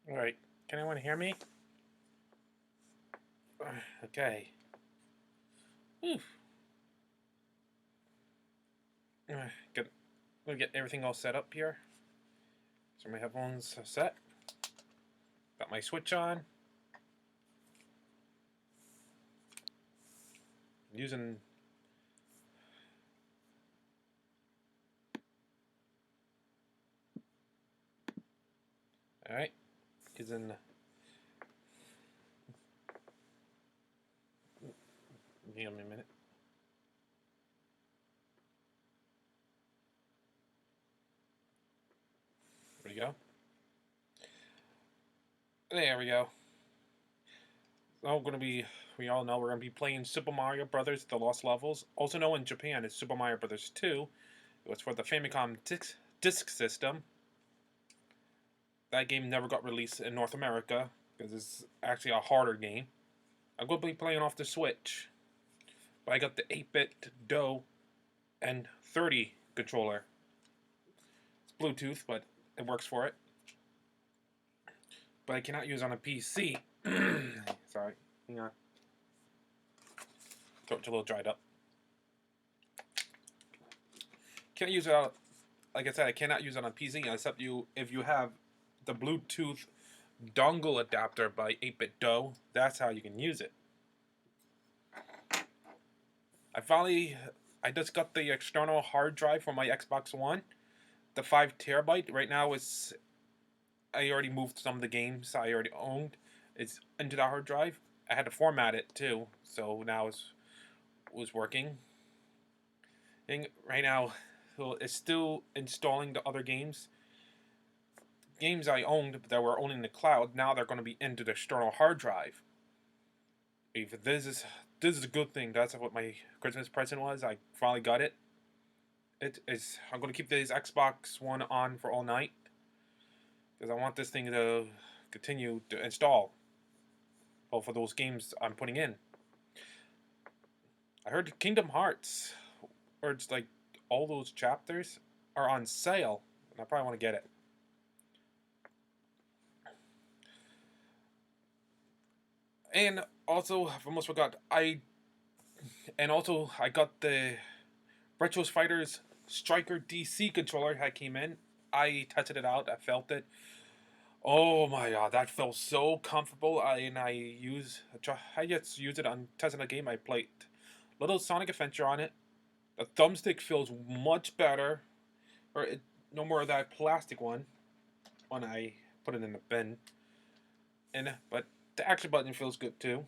Alright, can anyone hear me? Okay. Whew. Good. We'll get everything all set up here. So my headphones are set. Got my switch on. Using. Alright. Using. Give me a minute. There we go. There we go. So we all know we're gonna be playing Super Mario Brothers: The Lost Levels, also known in Japan as Super Mario Brothers 2. It was for the Famicom disc system. That game never got released in North America because it's actually a harder game. I'm going to be playing off the Switch, but I got the 8-bit Do and 30 controller. It's Bluetooth, but it works for it. But I cannot use it on a PC. Sorry, hang on. Throat's a little dried up. Can't use it on, like I said, I cannot use it on PC except if you have the Bluetooth dongle adapter by 8-bit Do. That's how you can use it. I just got the external hard drive for my Xbox One, the 5 terabyte. Right now I already moved some of the games I already owned. It's into the hard drive. I had to format it too, so now it was working. And right now, so it's still installing the other games. Games I owned that were only in the cloud, now they're going to be into the external hard drive. If this is a good thing. That's what my Christmas present was. I finally got it. I'm going to keep this Xbox One on for all night because I want this thing to continue to install. Well, for those games I'm putting in. I heard Kingdom Hearts, or it's like all those chapters, are on sale, and I probably want to get it. And also, I almost forgot. I got the Retro Fighters Striker DC controller that came in. I tested it out. I felt it. Oh my god, that felt so comfortable. I just use it on testing a game I played. Little Sonic Adventure on it. The thumbstick feels much better. No more of that plastic one when I put it in the bin. But the action button feels good too.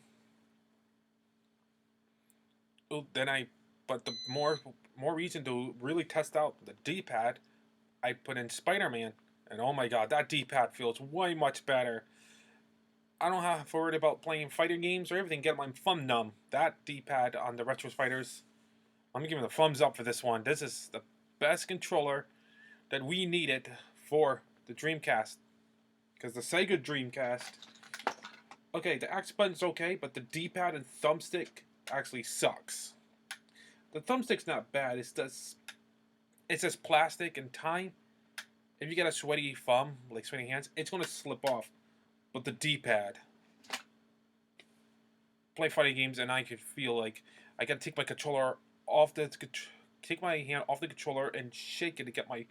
But the more reason to really test out the D-pad, I put in Spider-Man, and oh my god, that D-pad feels way much better. I don't have to worry about playing fighting games or everything, get my thumb numb. That D-pad on the Retro Fighters, I'm giving the thumbs up for this one. This is the best controller that we needed for the Dreamcast. Because the Sega Dreamcast, okay, the X button's okay, but the D-pad and thumbstick actually sucks. The thumbstick's not bad. It's just plastic and time. If you get a sweaty thumb, like sweaty hands, it's gonna slip off. But the D-pad, play fighting games, and I could feel like I gotta take my controller off take my hand off the controller and shake it to get my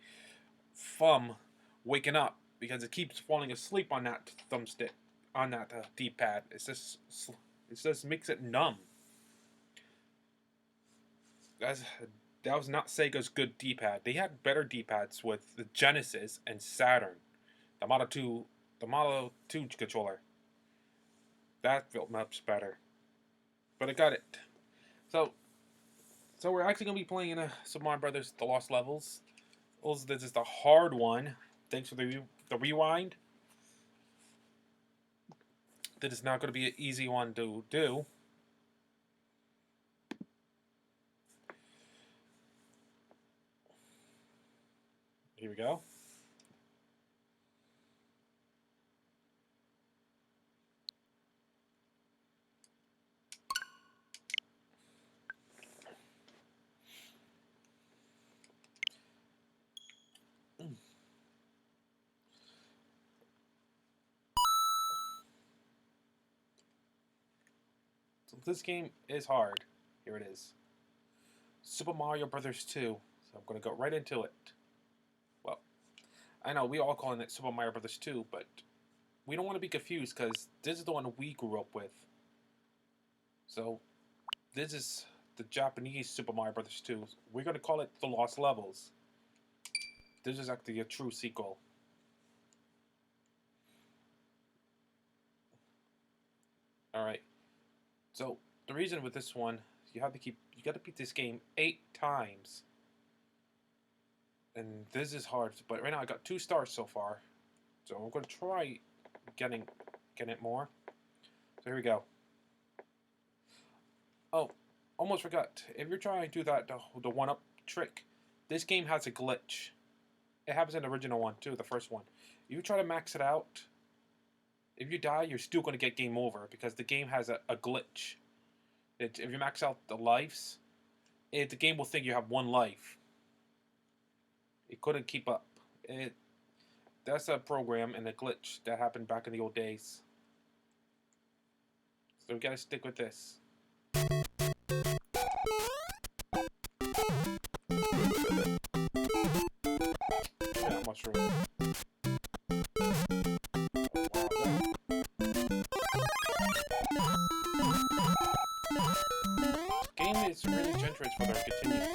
thumb waking up because it keeps falling asleep on that thumbstick, on that D-pad. It just makes it numb. That's that was not Sega's good D-pad. They had better D-pads with the Genesis and Saturn. The Model 2 controller. That felt much better. But I got it. So we're actually gonna be playing Super Mario Brothers: The Lost Levels. Also, this is the hard one. Thanks for the rewind. That is not going to be an easy one to do. Here we go. this game is hard. Here it is. Super Mario Brothers 2. So I'm going to go right into it. Well, I know we all calling it Super Mario Brothers 2, but we don't want to be confused because this is the one we grew up with. So this is the Japanese Super Mario Brothers 2. We're going to call it The Lost Levels. This is actually a true sequel. Alright. So the reason with this one, you got to beat this game 8 times. And this is hard, but right now I got 2 stars so far. So I'm going to try getting it more. So here we go. Oh, almost forgot. If you're trying to do that, the one-up trick, this game has a glitch. It happens in the original one too, the first one. If you try to max it out, if you die, you're still going to get game over because the game has a glitch. If you max out the lives, the game will think you have 1 life. It couldn't keep up. That's a program and a glitch that happened back in the old days. So we gotta stick with this. Yeah, mushroom. Game is really generous for their continues.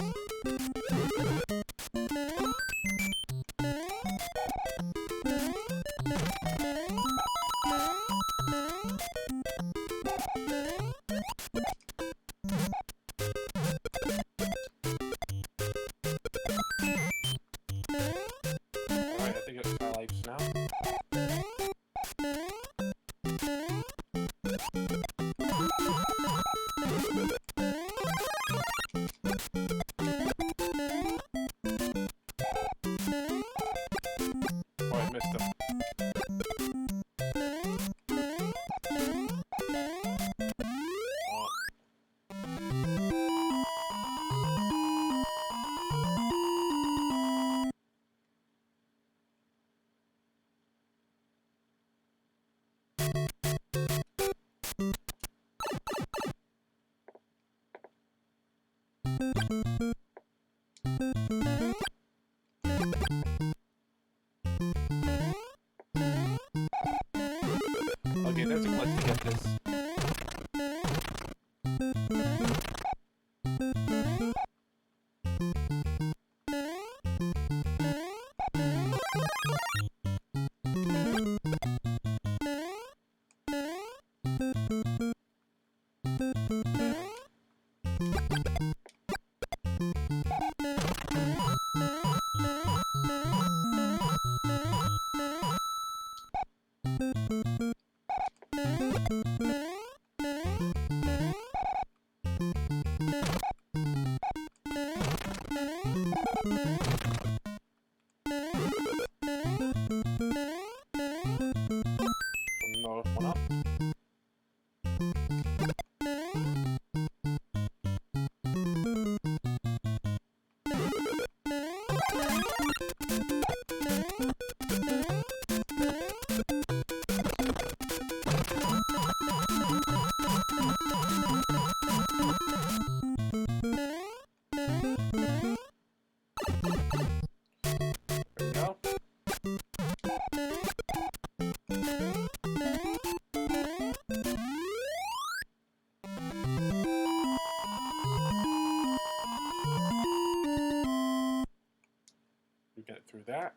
Alright, I think it's my lives now. Oh, I missed him. Okay, there's a glitch to get this. Another one up. There we go. We get through that.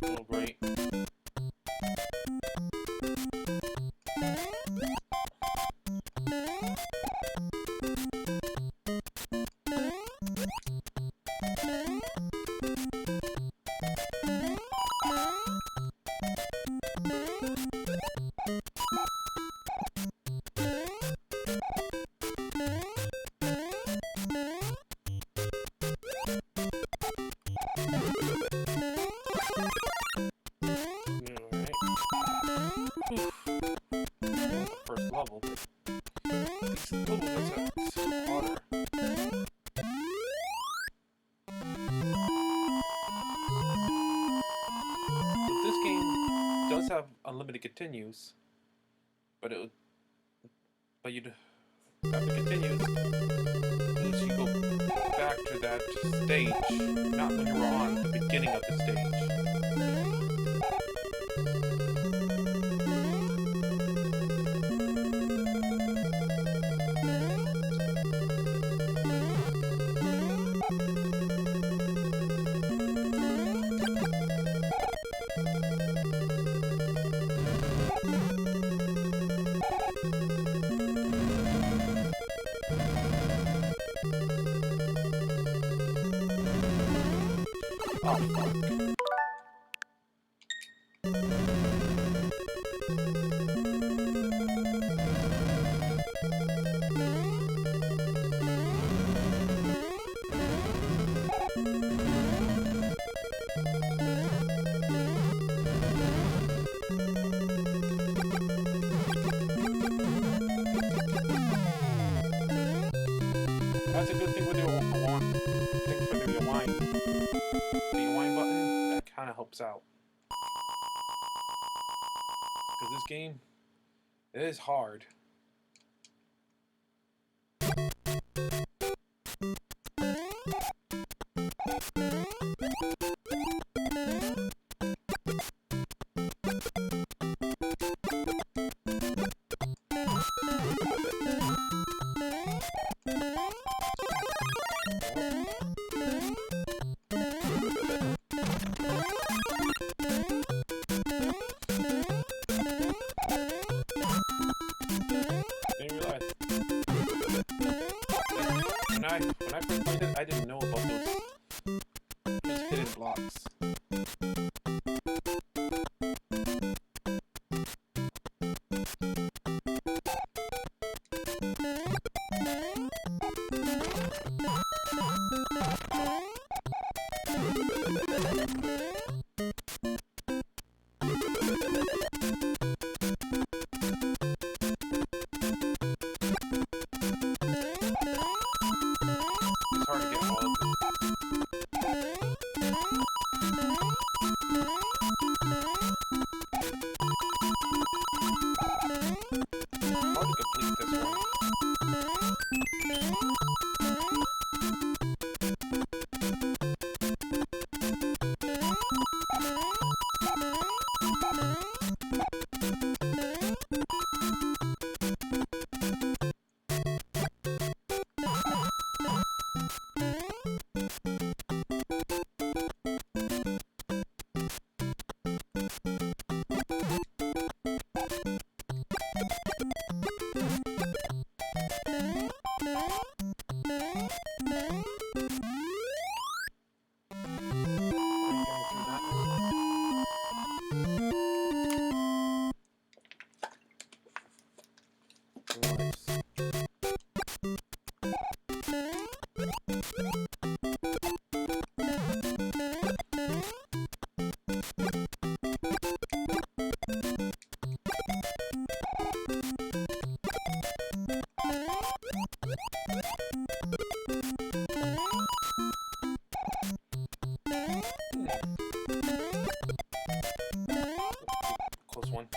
Oh, great. First level, but it's harder. continues. But you'd after it continues, unless you go back to that stage, not when you were on the beginning of the stage. Oh, fuck. That's a good thing with the rewind. Thanks for the rewind. The rewind button, that kind of helps out. Because this game, it is hard. When I first played it, I didn't know about those hidden blocks. It's hard to get all of them. Hard to complete this one. Close one.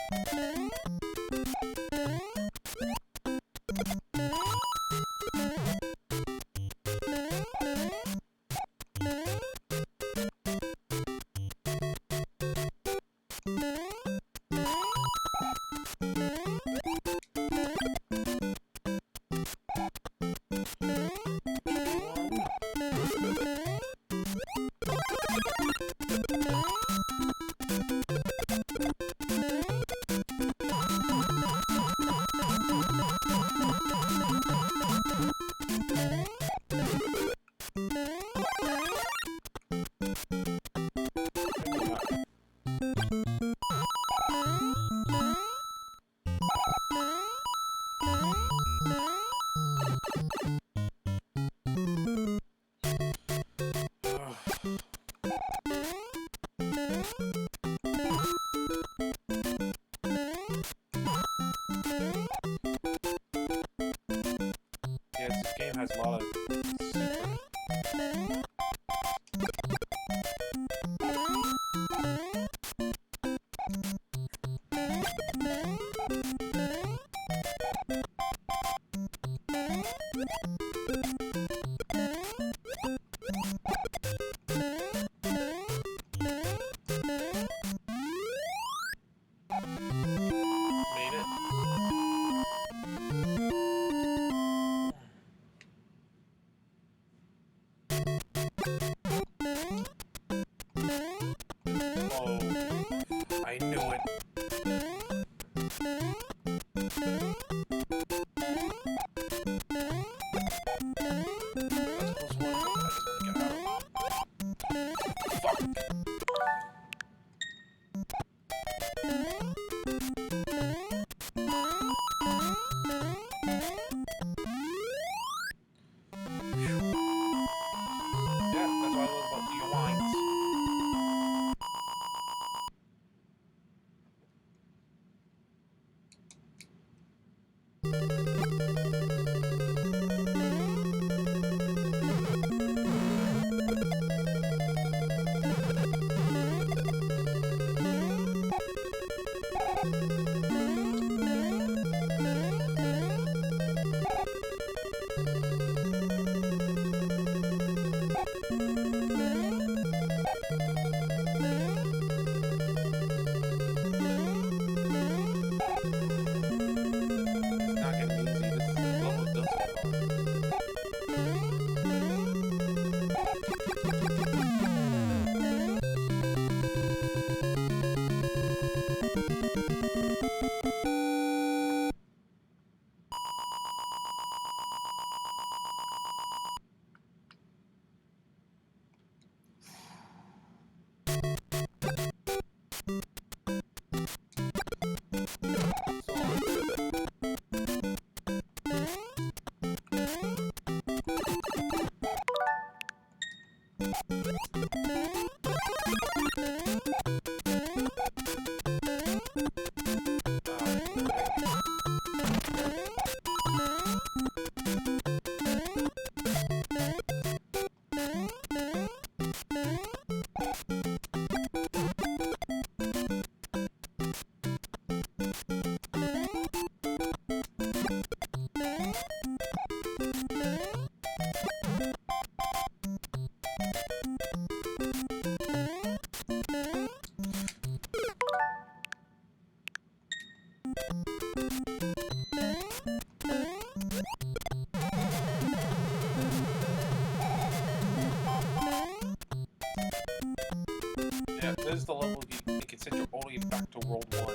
Yeah, this is the level you can set your all the way back to World 1.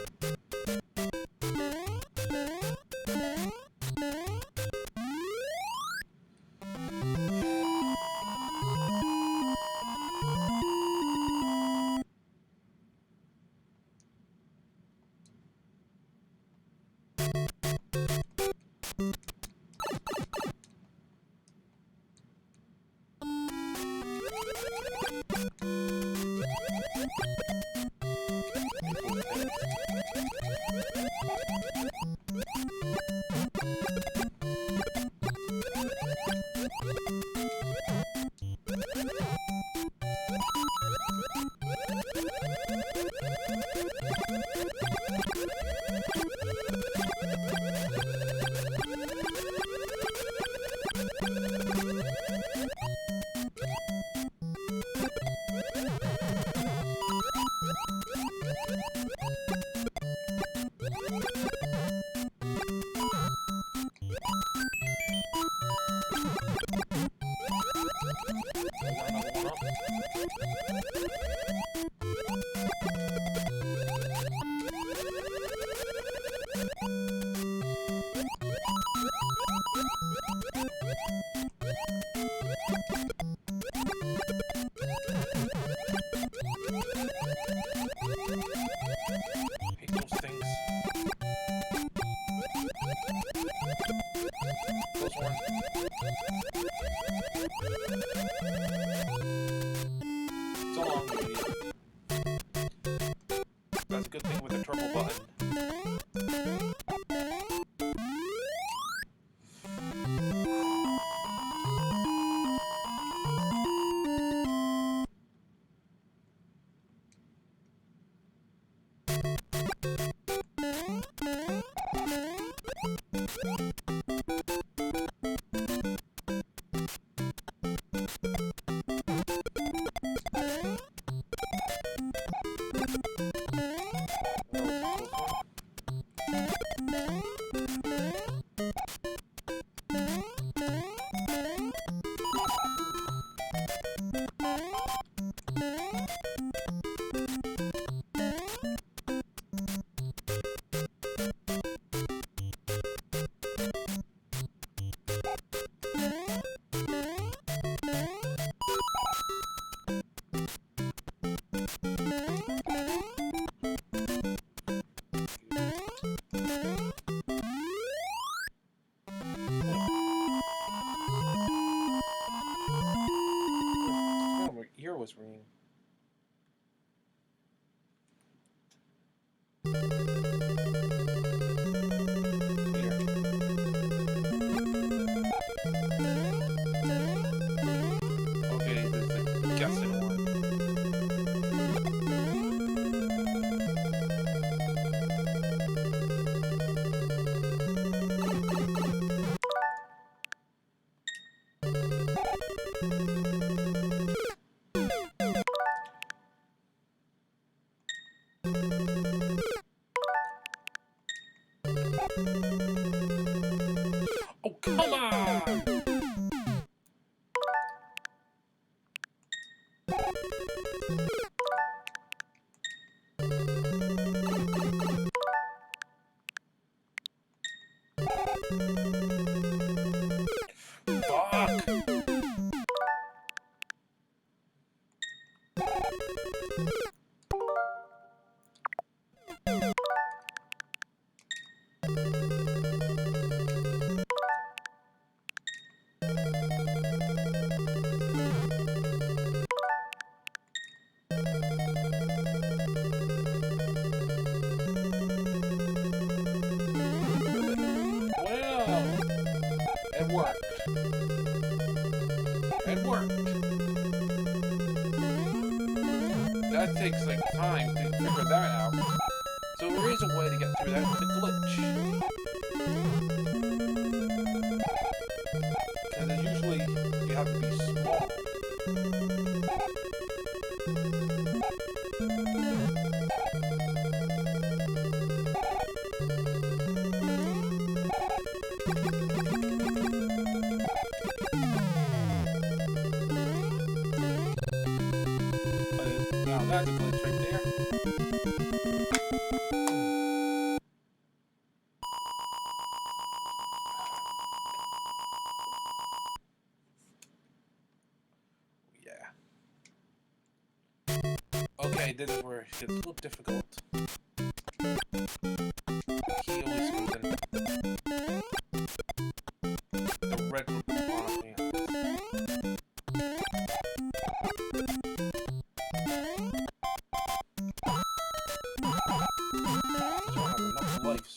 Hate those things. Close one. So long, baby. That's a good thing with a triple button. Ear was ringing. Here. Oh, come on! Fuck! Well, it worked. It worked. That takes like time to figure that out. So there is a way to get through that with a glitch. Because usually you have to be small. Now that's a glitch right there. Yeah. Okay, this is where it gets a little difficult. He always goes in the red one on me. I don't have enough lives.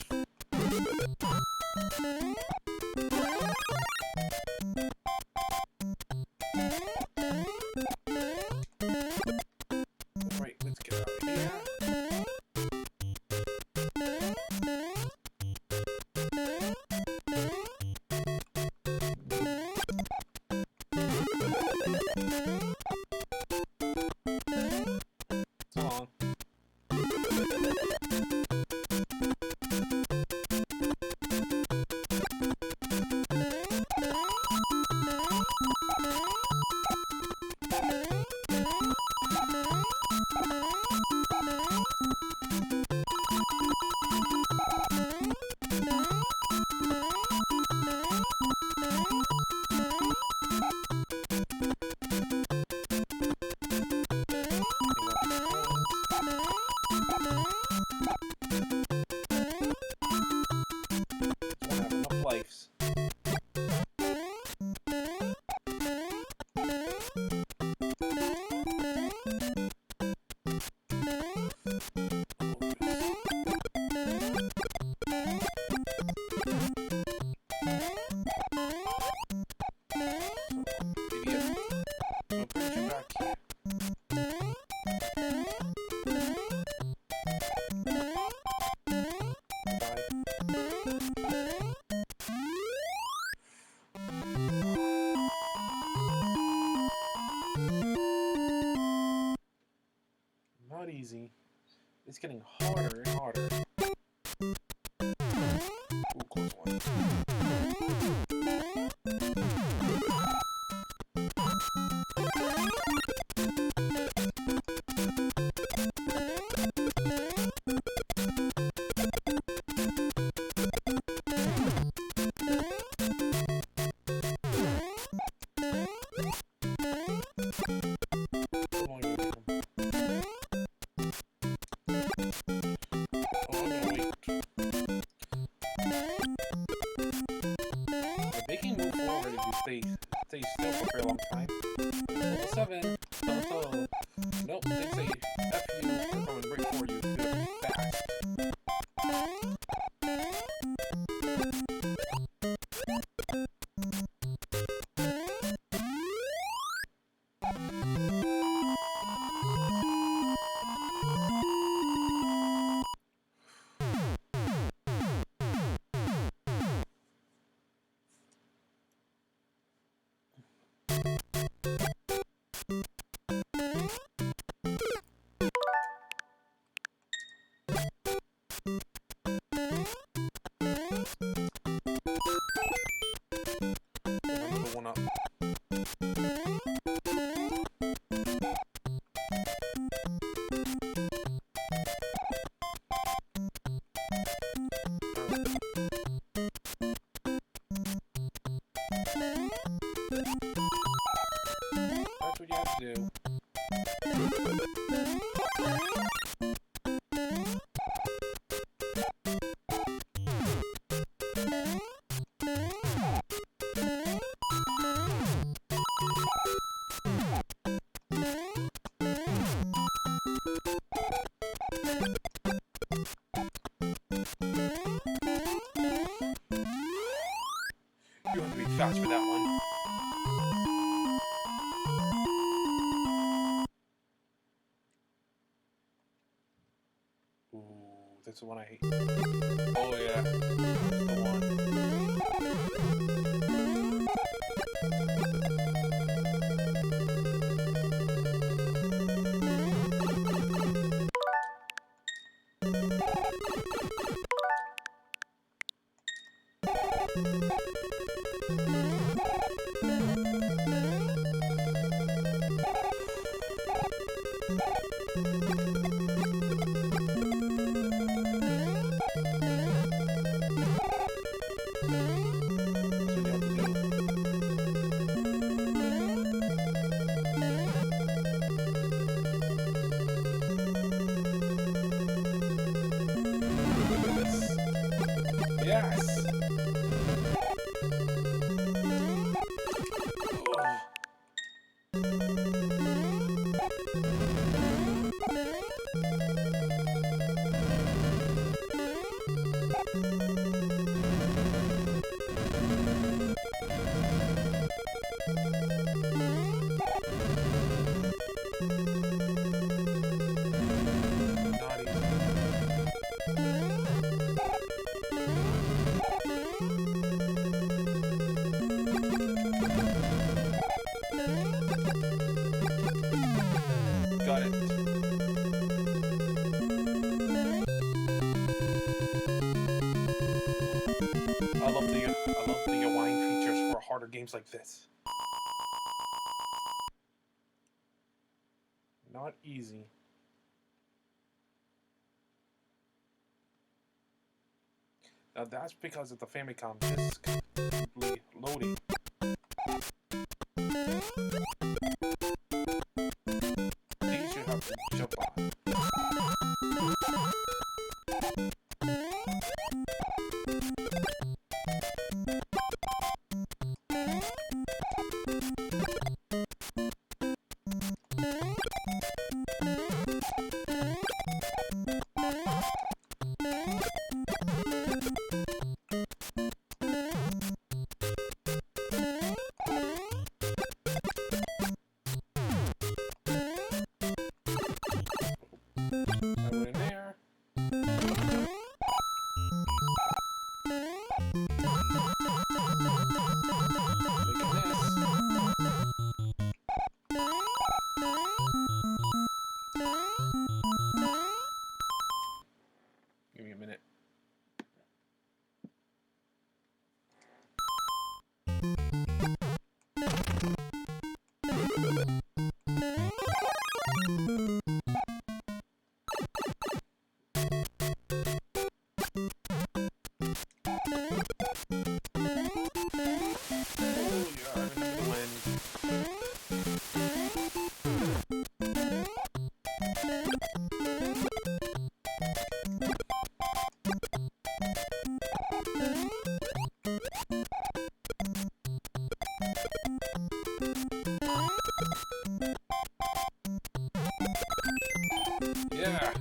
Right, let's get out of here. So long. Don't have enough lives. Idiot. I'll bring you back here. Not easy. It's getting harder and harder. Ooh, close one. Come on, you get him. Oh, no, wait. Yeah, they can move forward if you stay still for a very long time. Level 7. So. Nope, they say F you, they're coming right for you. Do it fast. That's what you have to do. You have to be fast for that one. Ooh, that's the one I hate. Oh yeah, that's the one. Yes! Not easy. Got it. I love the wine features for harder games like this. Not easy. Now that's because of the Famicom disc loading. These you have to jump on. I went in there. Making this. Give me a minute. Yeah.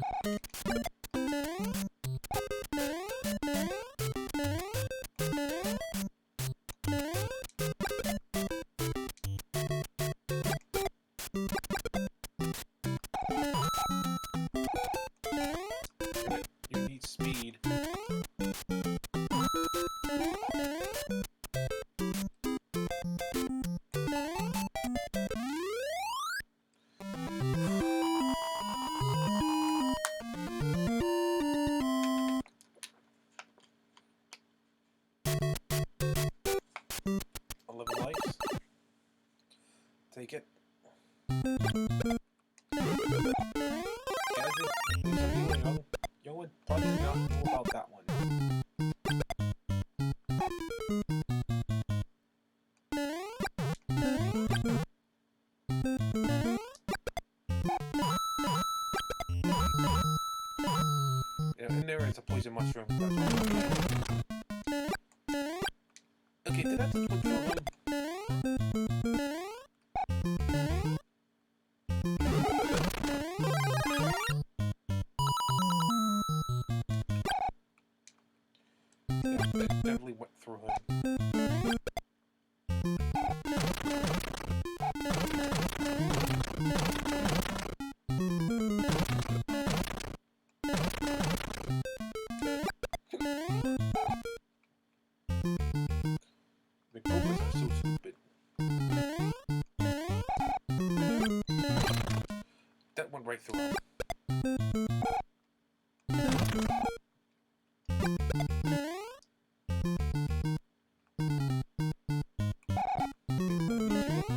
You need speed. Take it. Young would probably not know about that one. using mushrooms. That's what okay, did I touch one through him? Yeah, I definitely went through him. The Cobras are so stupid. That went right through him.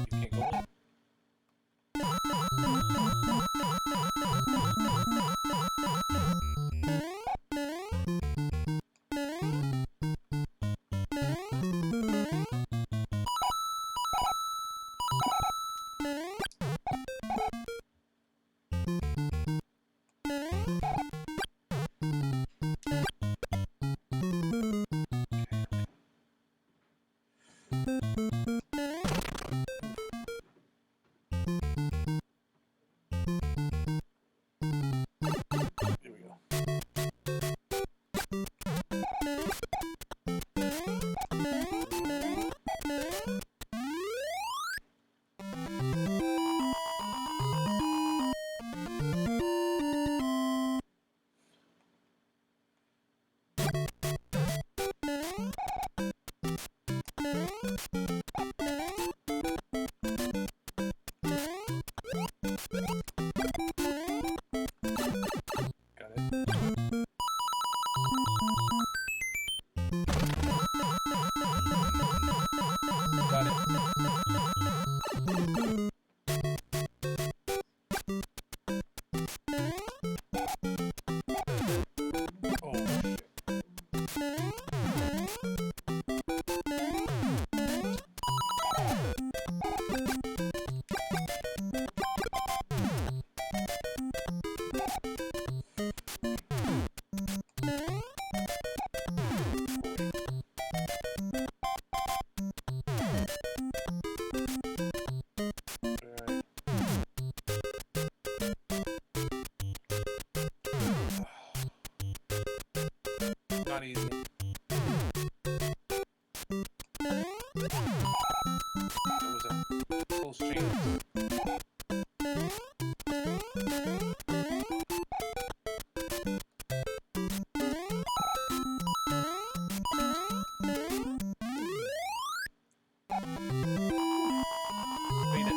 You can't go in. Here we go. Got it. Got it. Oh shit. Alright. Not easy. It was a close chance. Made it.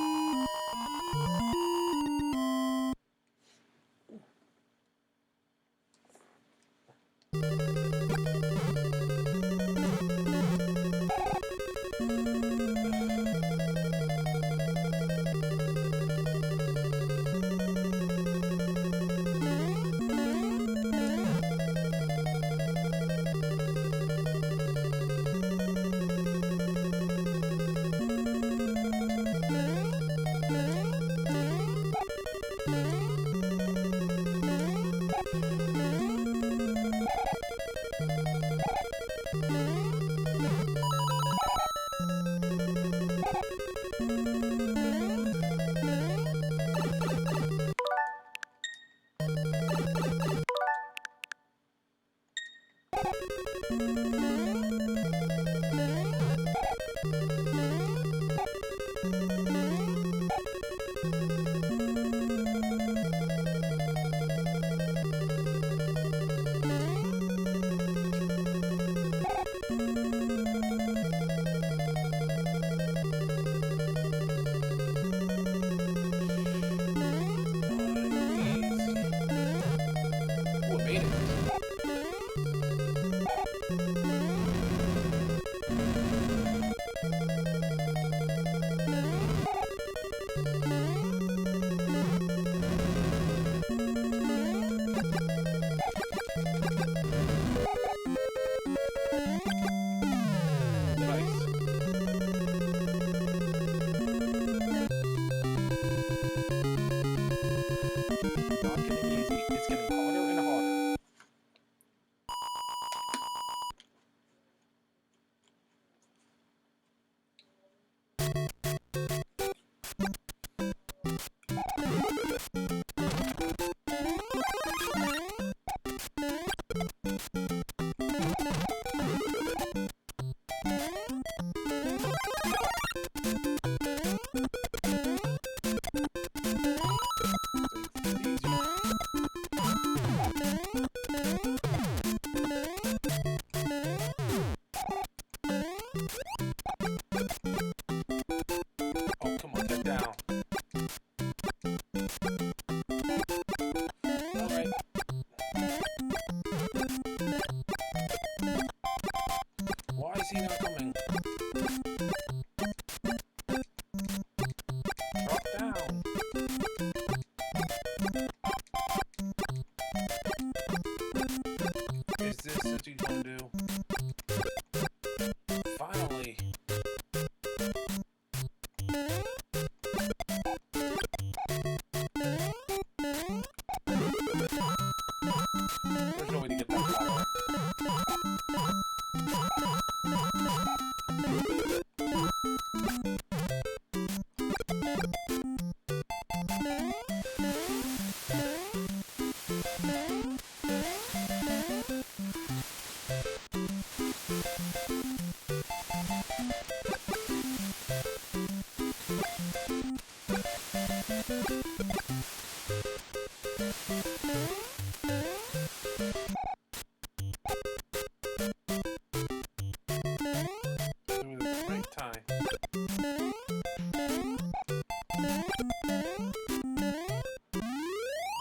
Right time.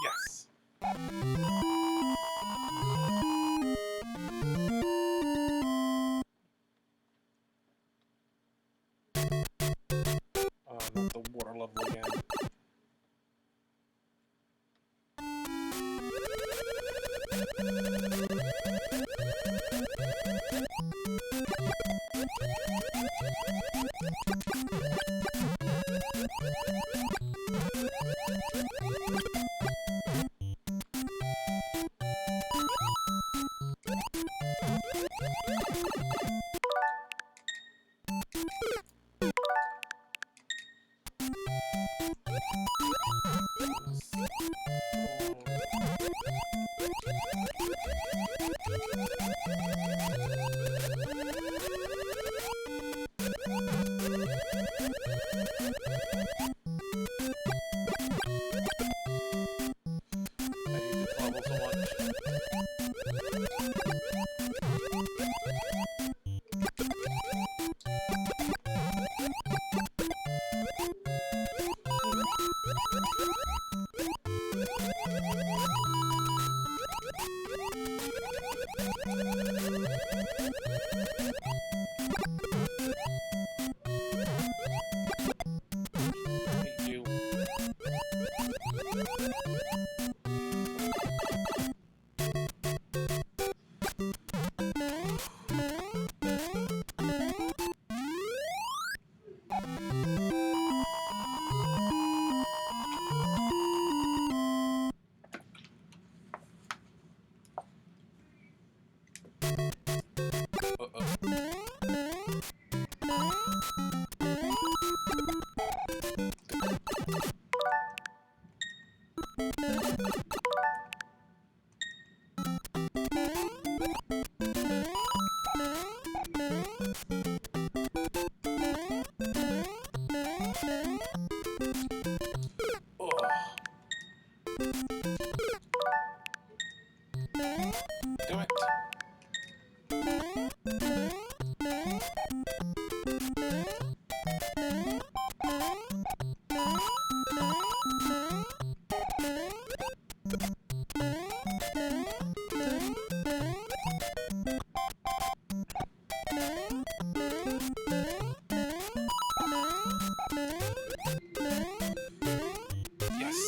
Yes. Not the water level again. Do it. Yes.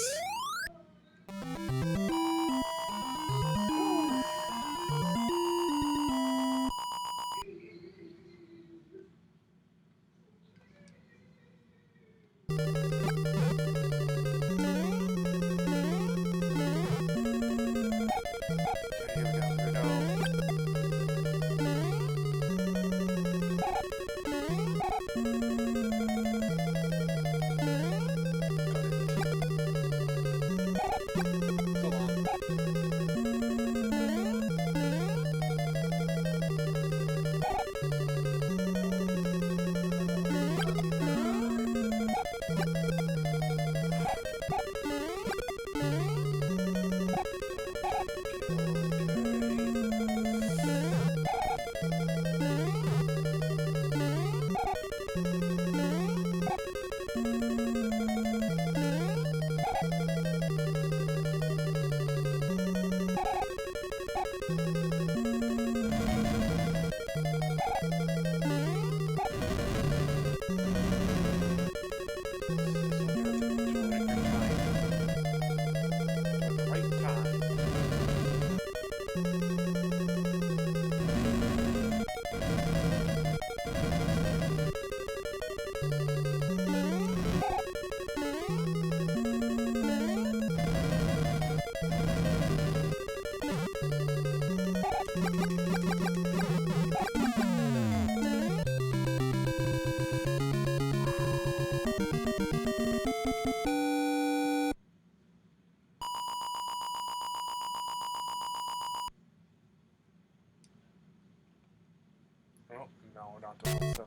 Oh, no, not to 7.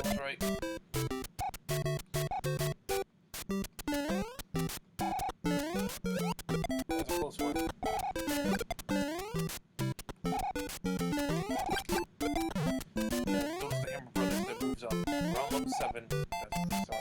was right. That was a close one. Those are the Hammer Brothers that moves up. Round level 7. That's so.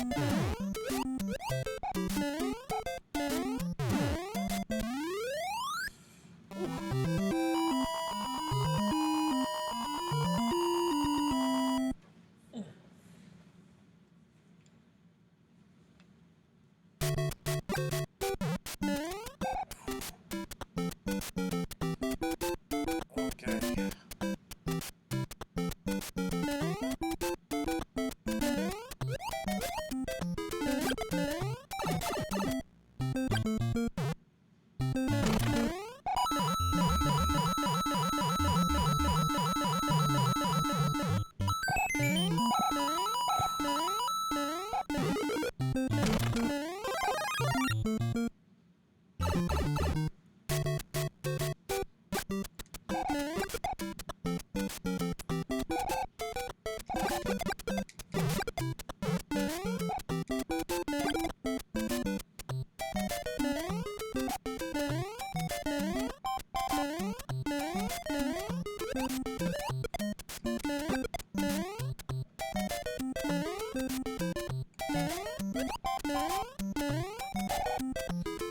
Okay.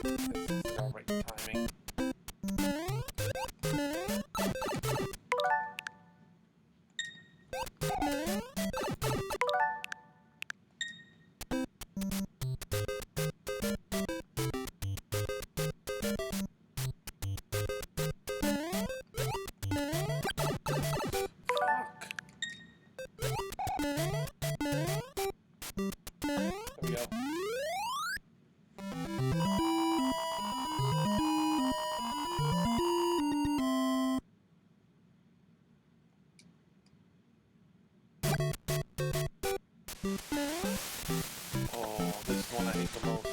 This is all right timing. Fuck. There we go. Oh, this is the one I hate the most.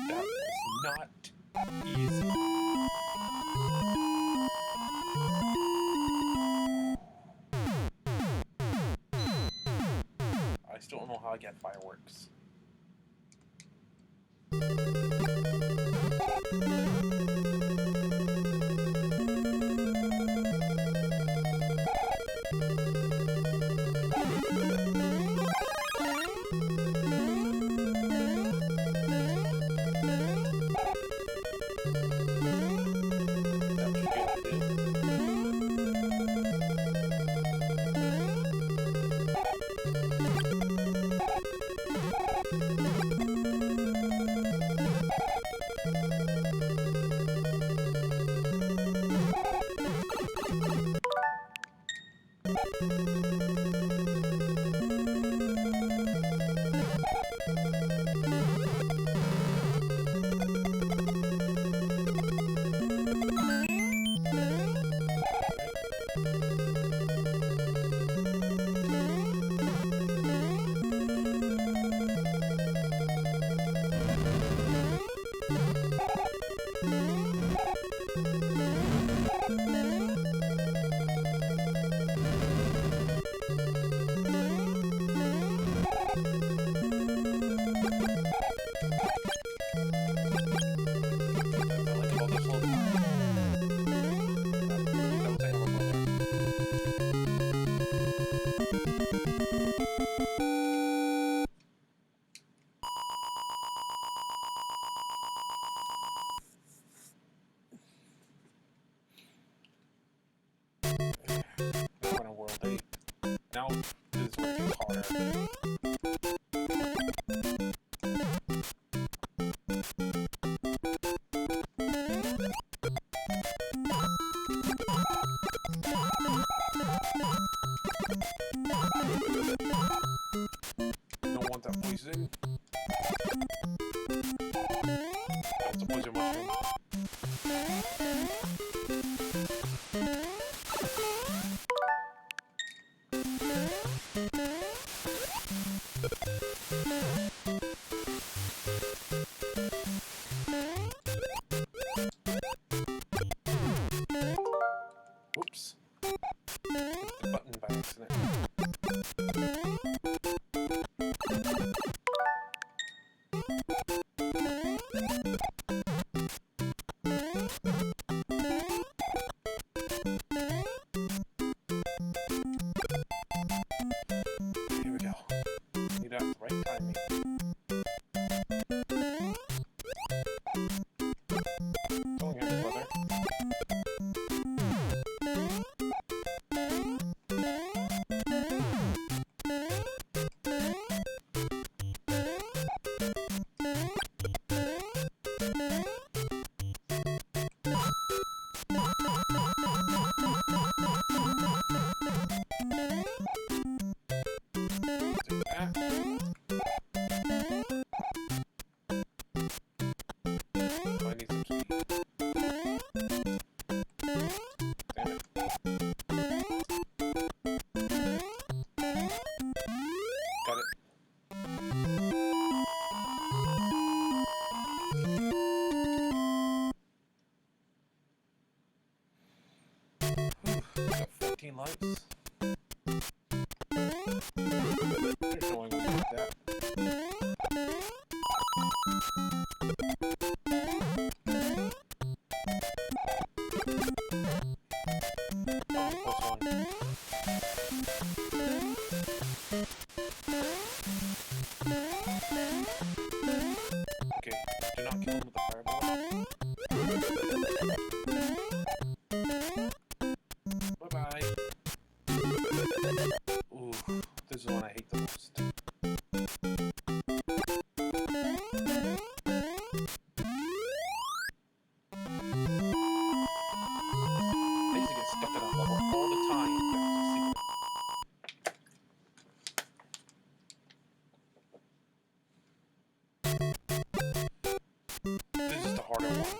That was not easy. I still don't know how I get fireworks. That's a poison mushroom. Whoops. Hit the button by accident. Here we go. Need that right timing. Going here, brother. I need some speed. Damn it. Got it. Got 14 lives. There's no way I'm gonna get that. Okay, do not kill him with the fireball. Bye-bye. Ooh, this is the one I hate the most. I used to get stuck at that level all the time. This is the harder one.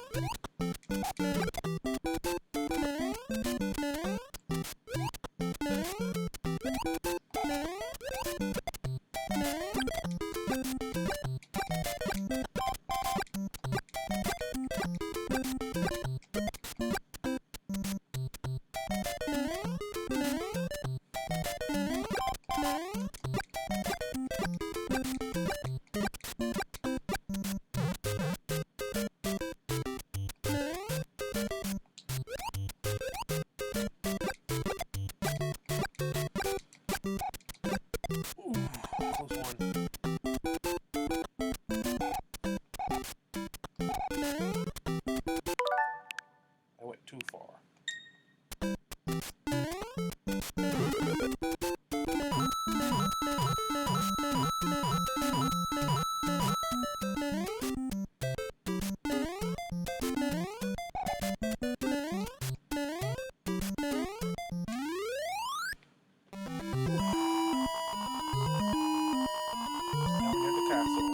Ooh, close one. I went too far. Now we're near the castle.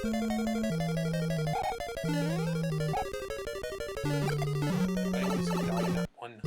I always die in that one.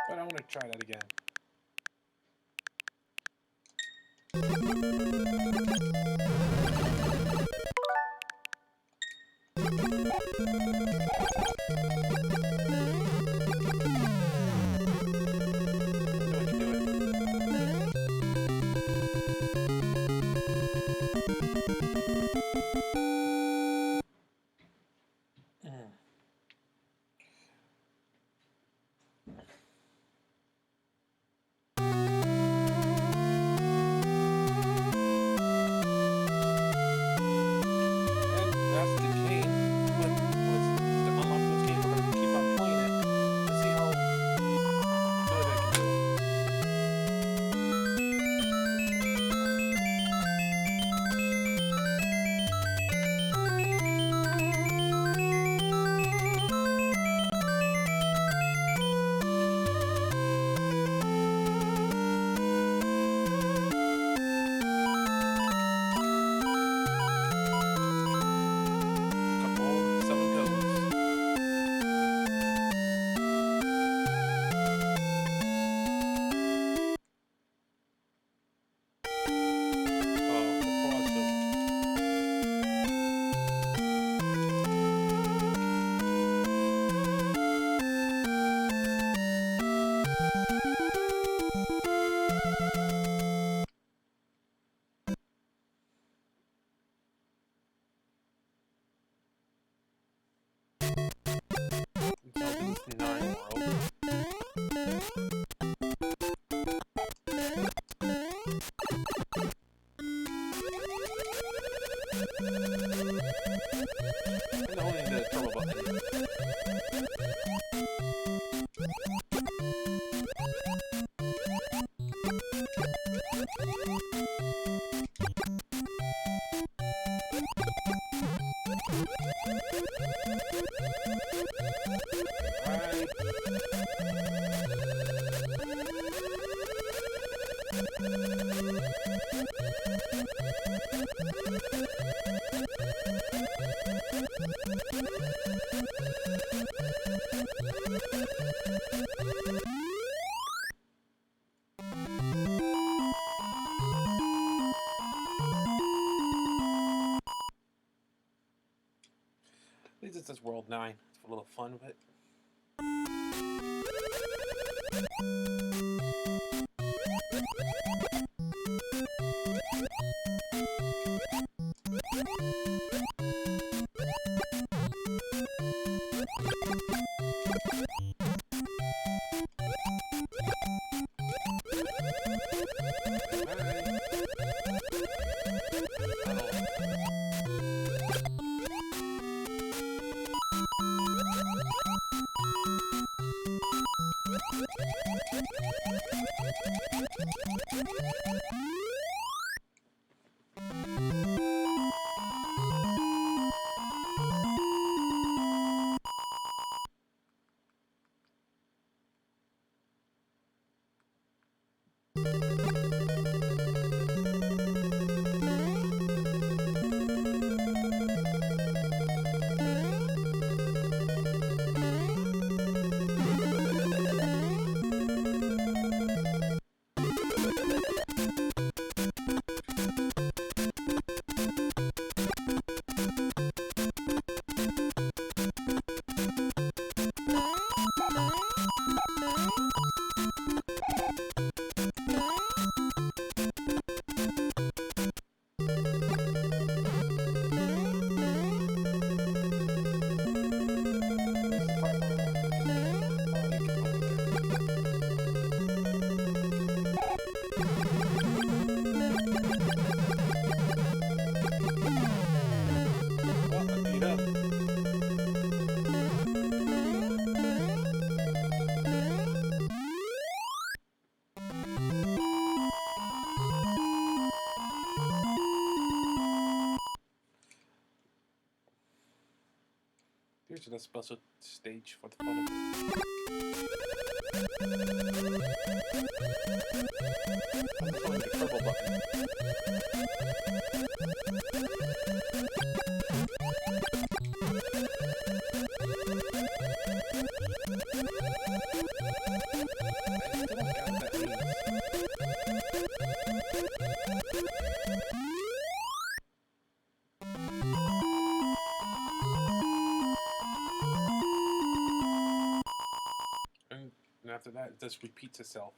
But I want to try that again. At least it's just World 9. It's a little fun with it. Here's a special stage for the fun of it. I'm pulling the purple button. And after that, it just repeats itself.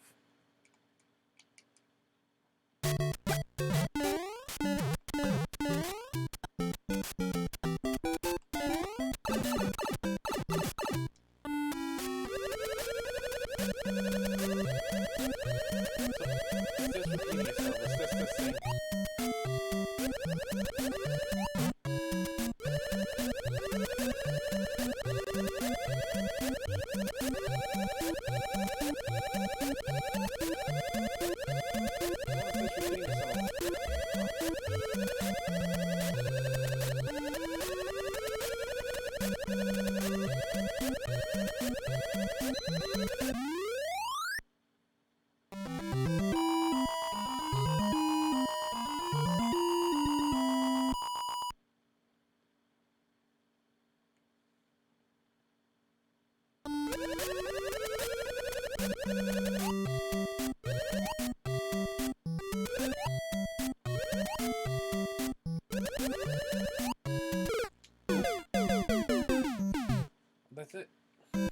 That's it. You're a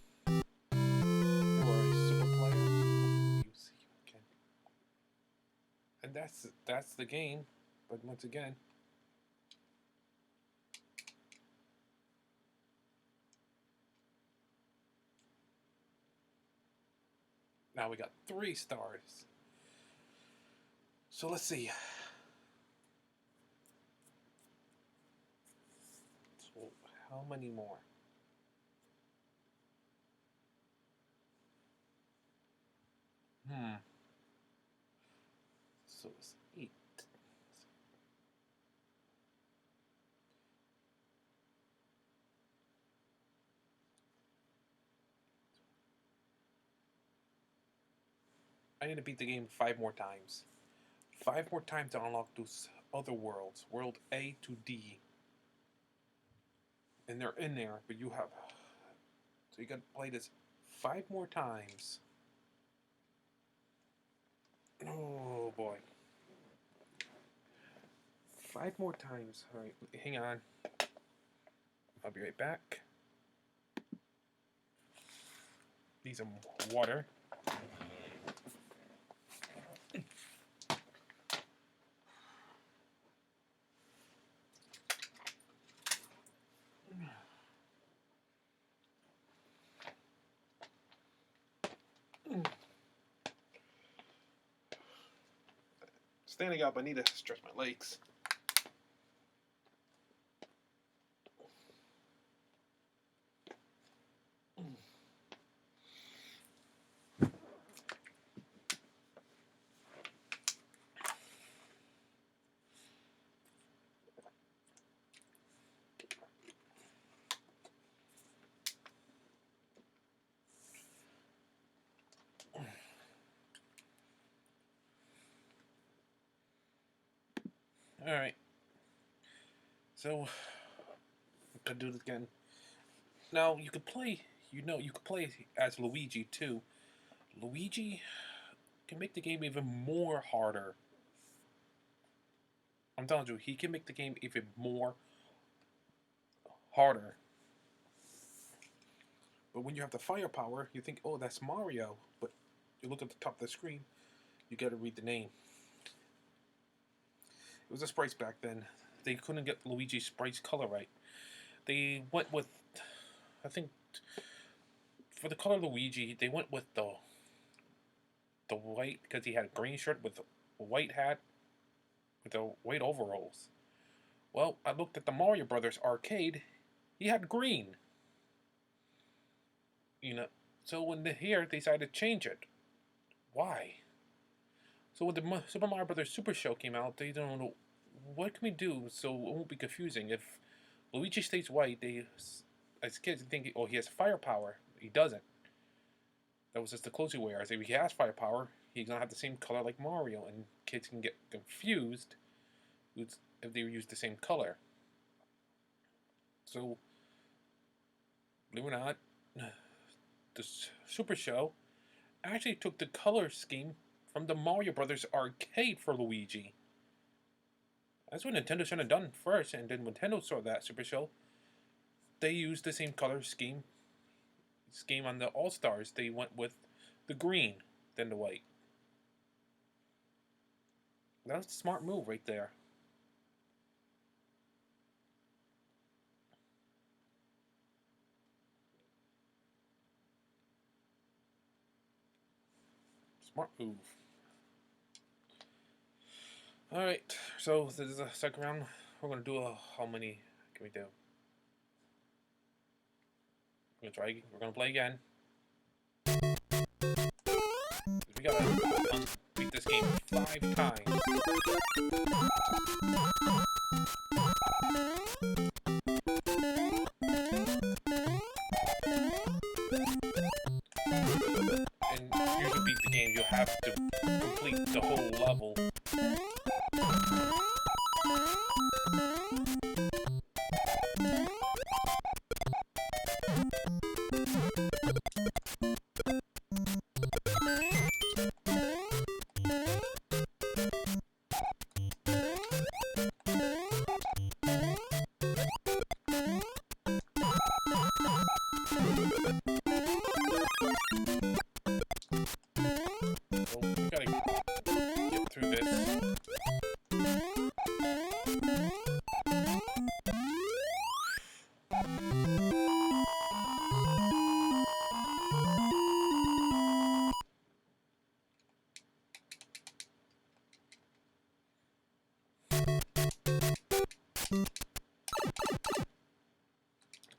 super player. You see again. And that's the game. But once again, now we got 3 stars. So let's see. So how many more? So it's 8. I need to beat the game 5 more times. 5 more times to unlock those other worlds. World A to D. And they're in there, but you have... So you gotta play this 5 more times. Oh boy. 5 more times. Alright, hang on. I'll be right back. Need some water. Standing up, I need to stretch my legs. Alright. So, I'm gonna do this again. Now, you could play, you could play as Luigi too. Luigi can make the game even more harder. I'm telling you, he can make the game even more harder. But when you have the firepower, you think, oh, that's Mario. But you look at the top of the screen, you gotta read the name. It was a sprites back then. They couldn't get Luigi's sprites color right. They went with, I think, for the color Luigi, they went with the white, because he had a green shirt with a white hat, with the white overalls. Well, I looked at the Mario Brothers arcade, he had green. So when here they decided to change it. Why? So when the Super Mario Brothers Super Show came out, they don't know what can we do so it won't be confusing. If Luigi stays white, they as kids think, oh, he has firepower. He doesn't. That was just the closing way. I say if he has firepower, he's gonna have the same color like Mario, and kids can get confused if they use the same color. So, believe it or not, the Super Show actually took the color scheme from the Mario Brothers arcade for Luigi. That's what Nintendo should have done first, and then when Nintendo saw that Super Show, they used the same color scheme on the All-Stars. They went with the green than the white. That was a smart move right there. Smart move. Alright, so this is a second round. We're going to do how many can we do? We're going to play again. We got to beat this game 5 times. And here to beat the game, you'll have to complete the whole level. So we gotta get through this.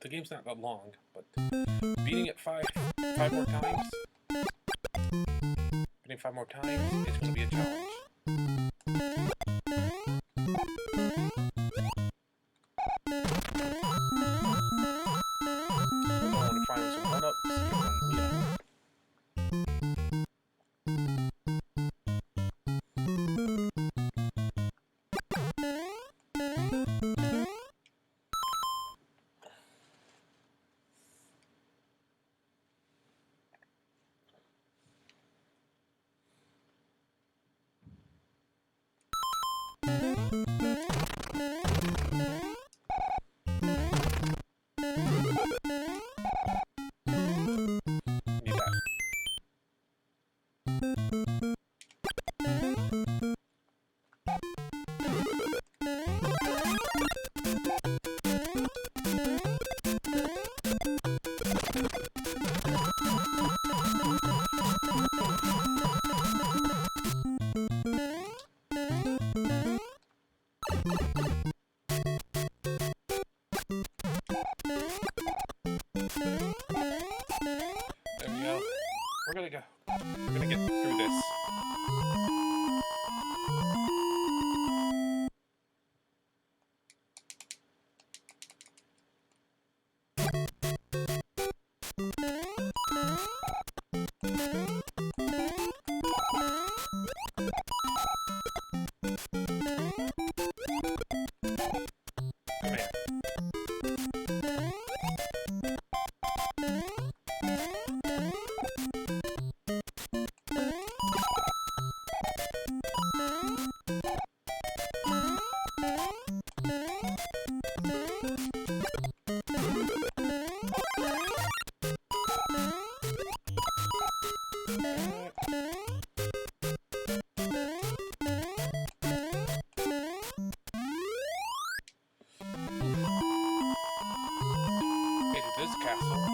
The game's not that long, but beating it five more times. Beating 5 more times is going to be a challenge. I want to find some one-ups. Yeah. There we go. We're gonna get through this. castle.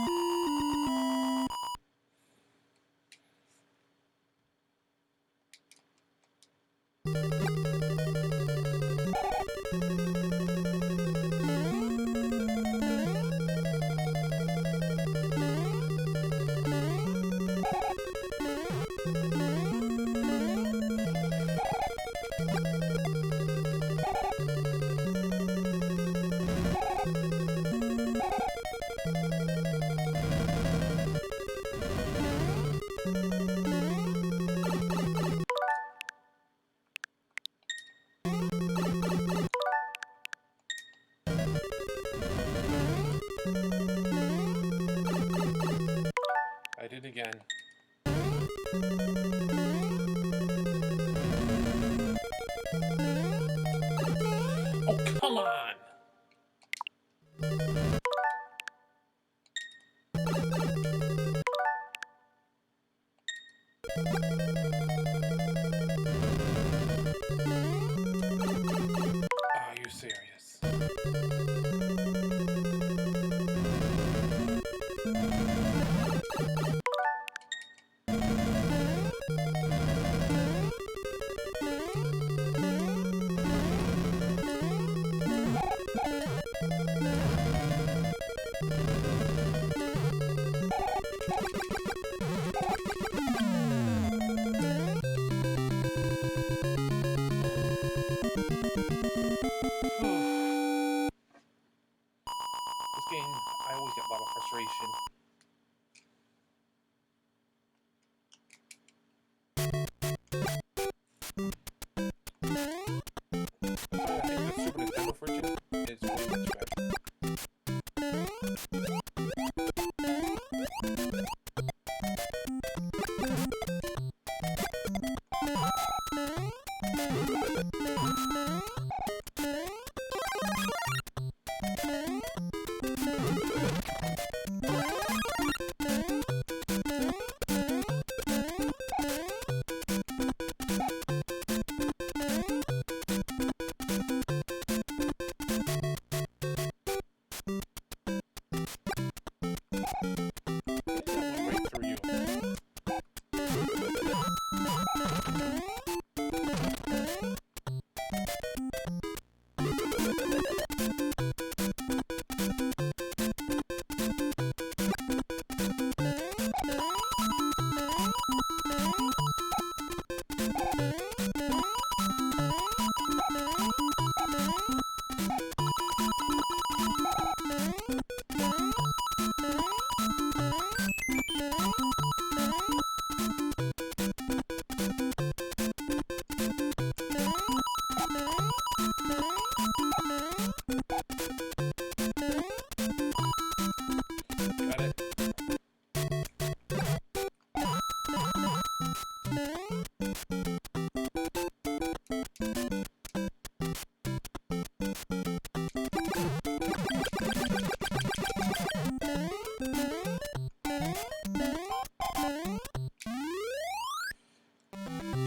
I did again. Oh, come on! Are you serious? This game, I always get a lot of frustration. I think the Super Nintendo version is way much better.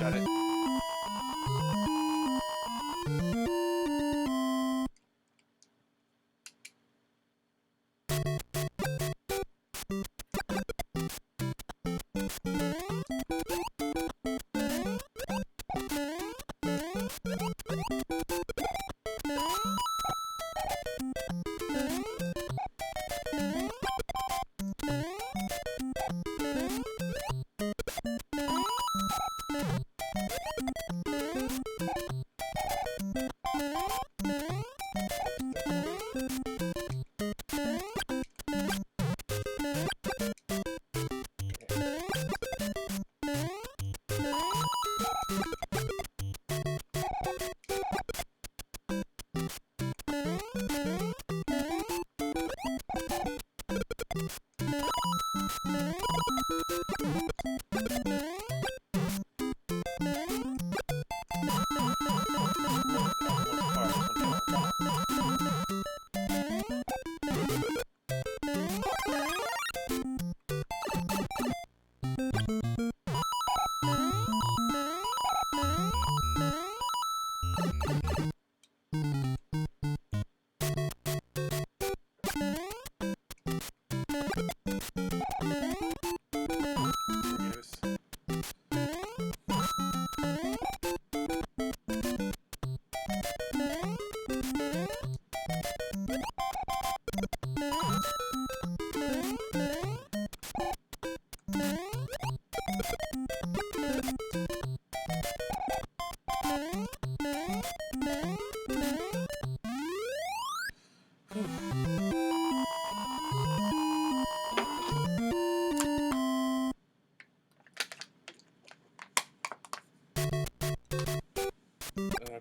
Got it.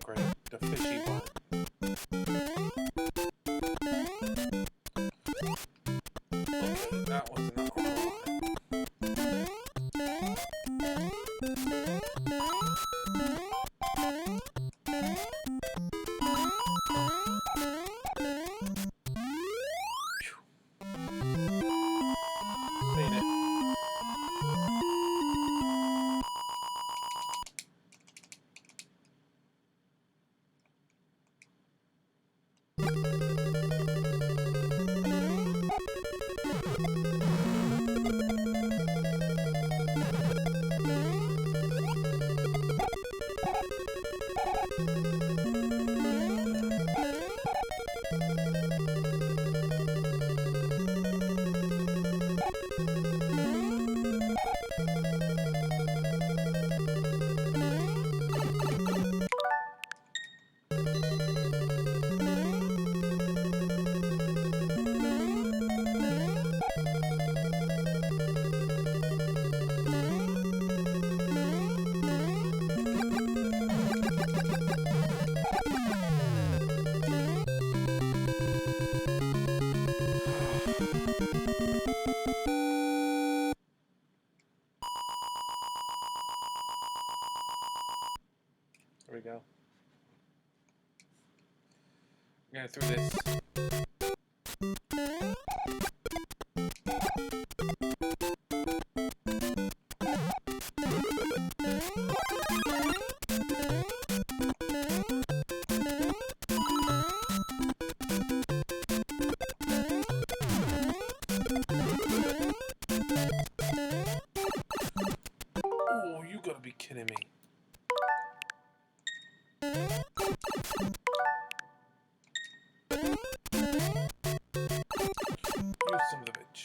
Great. The fishy one. Okay, that was not what I made it. There we go. We're gonna throw this. Oh, you gotta be kidding me. You son of a bitch.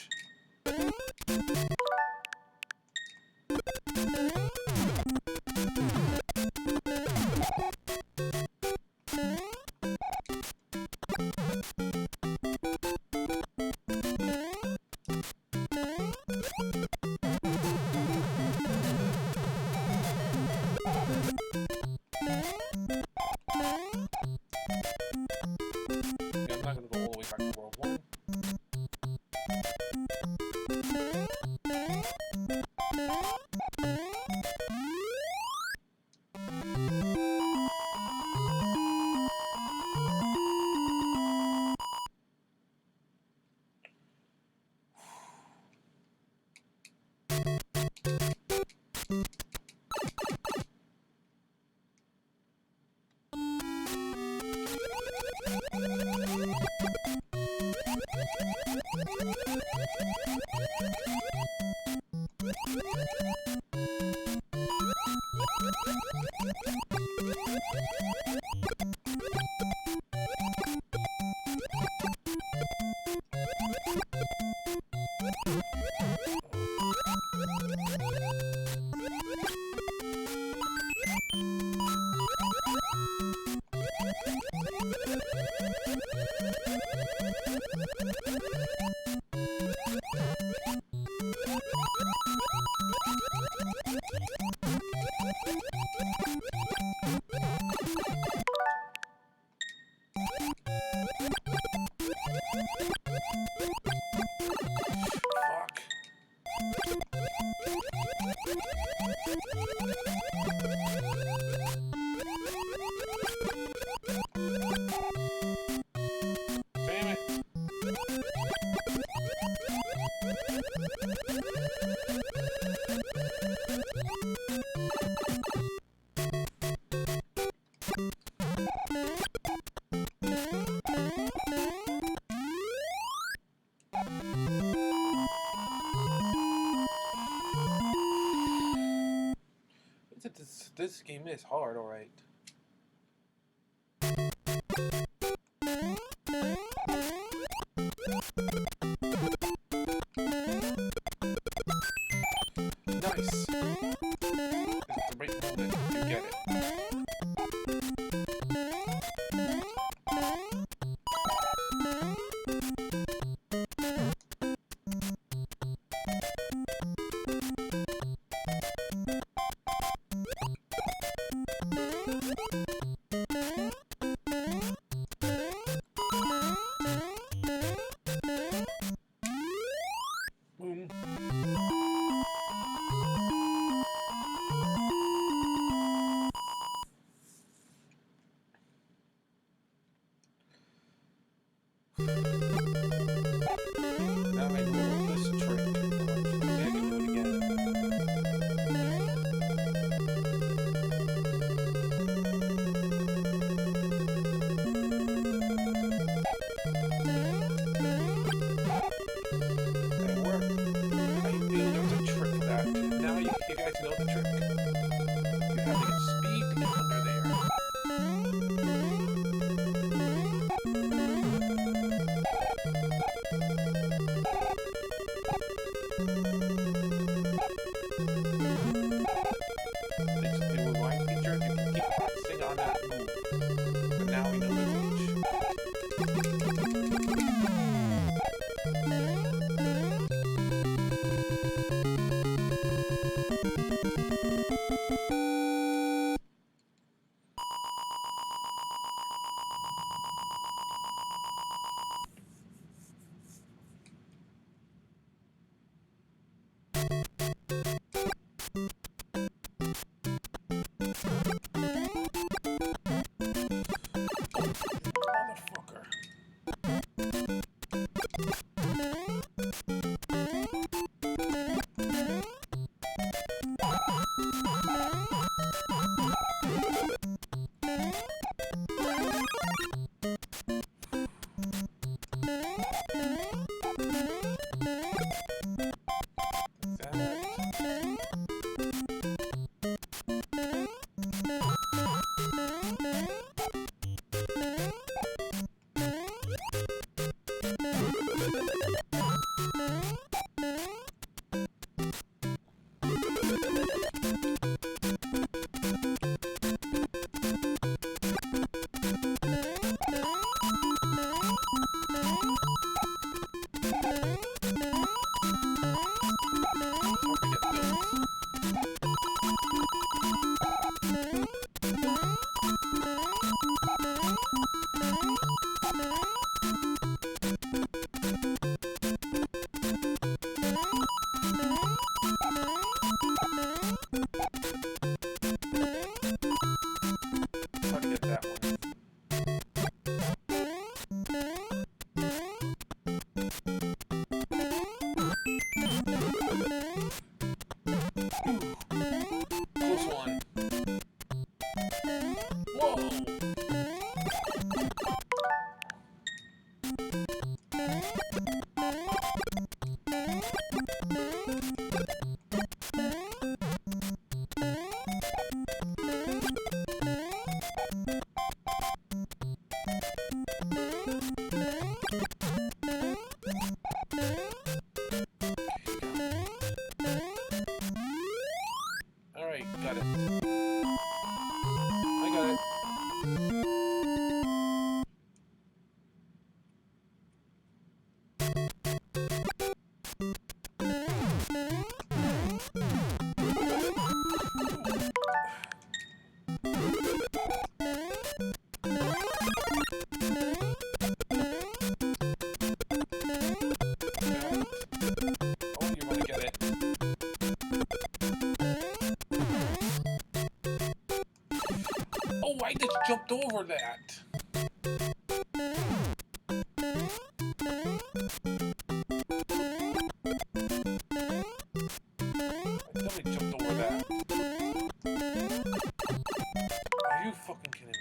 Yeah, I'm not gonna go all the way back to World 1. This game is hard, alright. Nice. It's the right moment to get it. Boom. Now I know this trick. See, I can do it again. It worked. I knew there was a trick for that. Now you guys know the trick. You have to get speed to get under there. It's a new rewind feature. You can keep practicing on that move. But now we know the glitch. Motherfucker. Alright, got it. I got it. Oh, you want to get it. Oh, I just jumped over that. I definitely jumped over that. Are you fucking kidding me?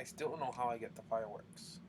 I still don't know how I get the fireworks.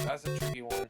That's a tricky one.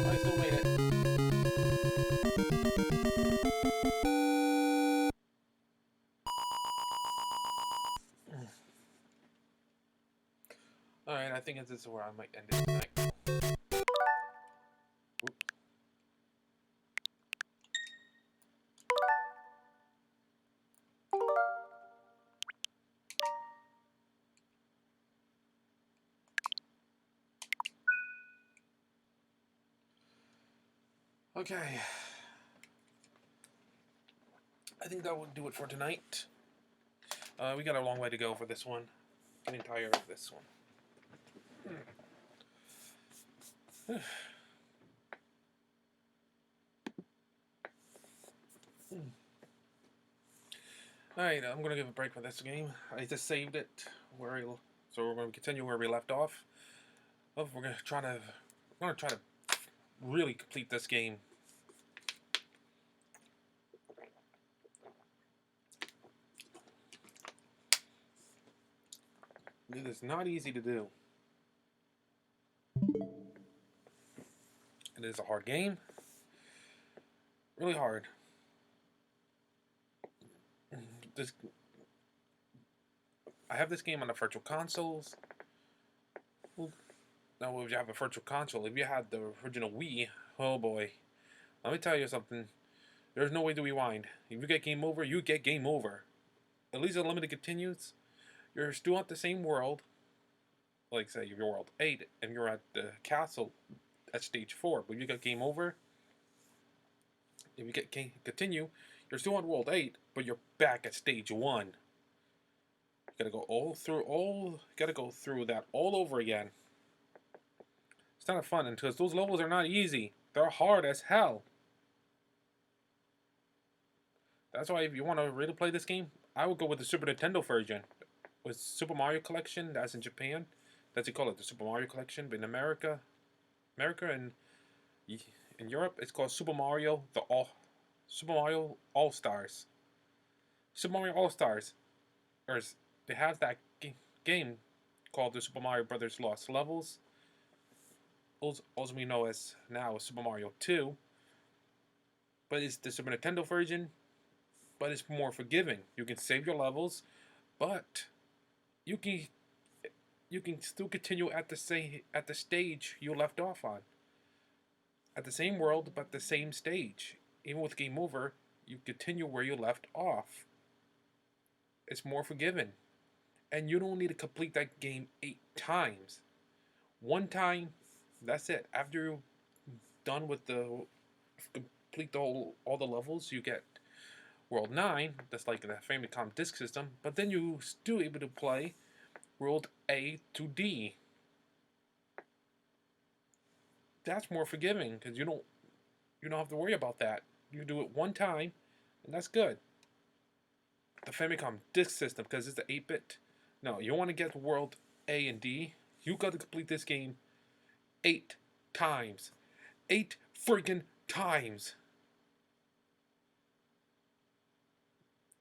I still made it. Alright, I think this is where I might end it tonight. Oops. Okay. I think that will do it for tonight. We got a long way to go for this one. Getting tired of this one. Alright, I'm gonna give a break for this game. I just saved it so we're gonna continue where we left off. Well, we're gonna try to really complete this game. It is not easy to do. It is a hard game. Really hard. I have this game on the virtual consoles. Now, if you have a virtual console, if you had the original Wii, oh boy. Let me tell you something. There's no way to rewind. If you get game over, you get game over. At least Unlimited continues. You're still at the same world. Like, say, you're World 8, and you're at the castle at Stage 4. But you got game over. If you get continue, you're still on World 8, but you're back at Stage 1. You gotta go through that all over again. It's not fun, because those levels are not easy. They're hard as hell. That's why if you want to really play this game, I would go with the Super Nintendo version. With Super Mario Collection, that's in Japan. That's what you call it, the Super Mario Collection. But in America and in Europe, it's called Super Mario All Stars. Super Mario All Stars. They have that game called the Super Mario Brothers Lost Levels. Also we know as now Super Mario 2. But it's the Super Nintendo version. But it's more forgiving. You can save your levels, but you can still continue at the stage you left off on. At the same world, but the same stage. Even with game over, you continue where you left off. It's more forgiving. And you don't need to complete that game 8 times. One time, that's it. After you're done with complete all the levels, you get World 9, that's like the Famicom disk system, but then you still able to play World A to D. That's more forgiving because you don't have to worry about that. You do it one time, and that's good. The Famicom disk system, because it's the 8-bit. No, you want to get World A and D, you got to complete this game 8 times. 8 freaking times.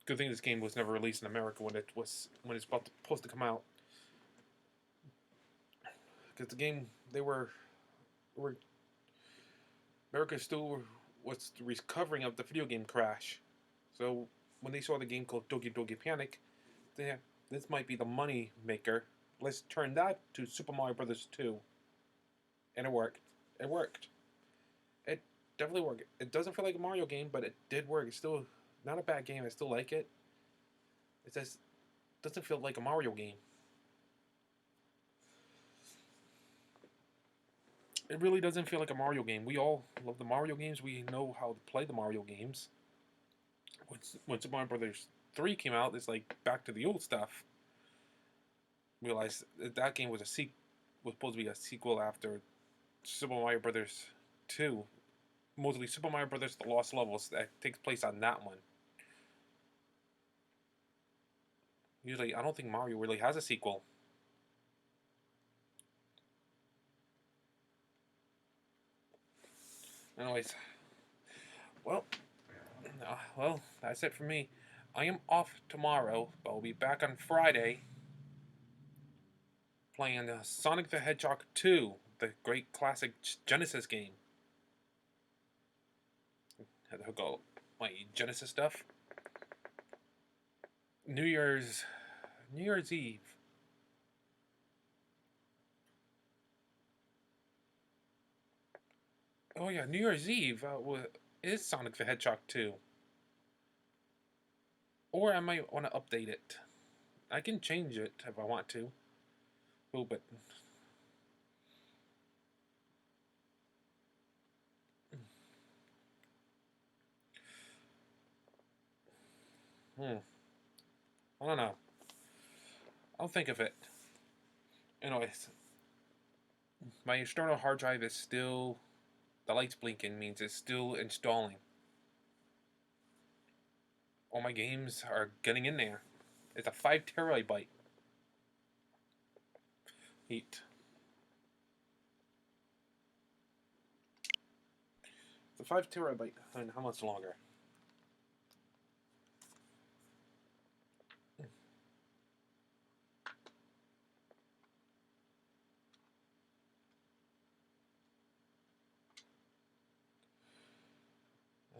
Good thing this game was never released in America when it's supposed to come out. Because the game, were America still was recovering of the video game crash. So when they saw the game called Doki Doki Panic, this might be the money maker. Let's turn that to Super Mario Brothers 2. And it worked. It worked. It definitely worked. It doesn't feel like a Mario game, but it did work. It's still not a bad game. I still like it. It just doesn't feel like a Mario game. It really doesn't feel like a Mario game. We all love the Mario games. We know how to play the Mario games. When Super Mario Brothers 3 came out, it's like back to the old stuff. Realized that game was was supposed to be a sequel after Super Mario Brothers 2. Mostly Super Mario Brothers The Lost Levels that takes place on that one. Usually, I don't think Mario really has a sequel. Anyways, well, that's it for me. I am off tomorrow, but I'll be back on Friday playing Sonic the Hedgehog 2, the great classic Genesis game. Had to hook up my Genesis stuff. New Year's Eve. Oh yeah, New Year's Eve is Sonic the Hedgehog 2. Or I might want to update it. I can change it if I want to. Oh, but I don't know. I'll think of it. Anyways, my external hard drive is still, the light's blinking means it's still installing. All my games are getting in there. It's a 5 terabyte. Heat. It's a 5 terabyte. And how much longer?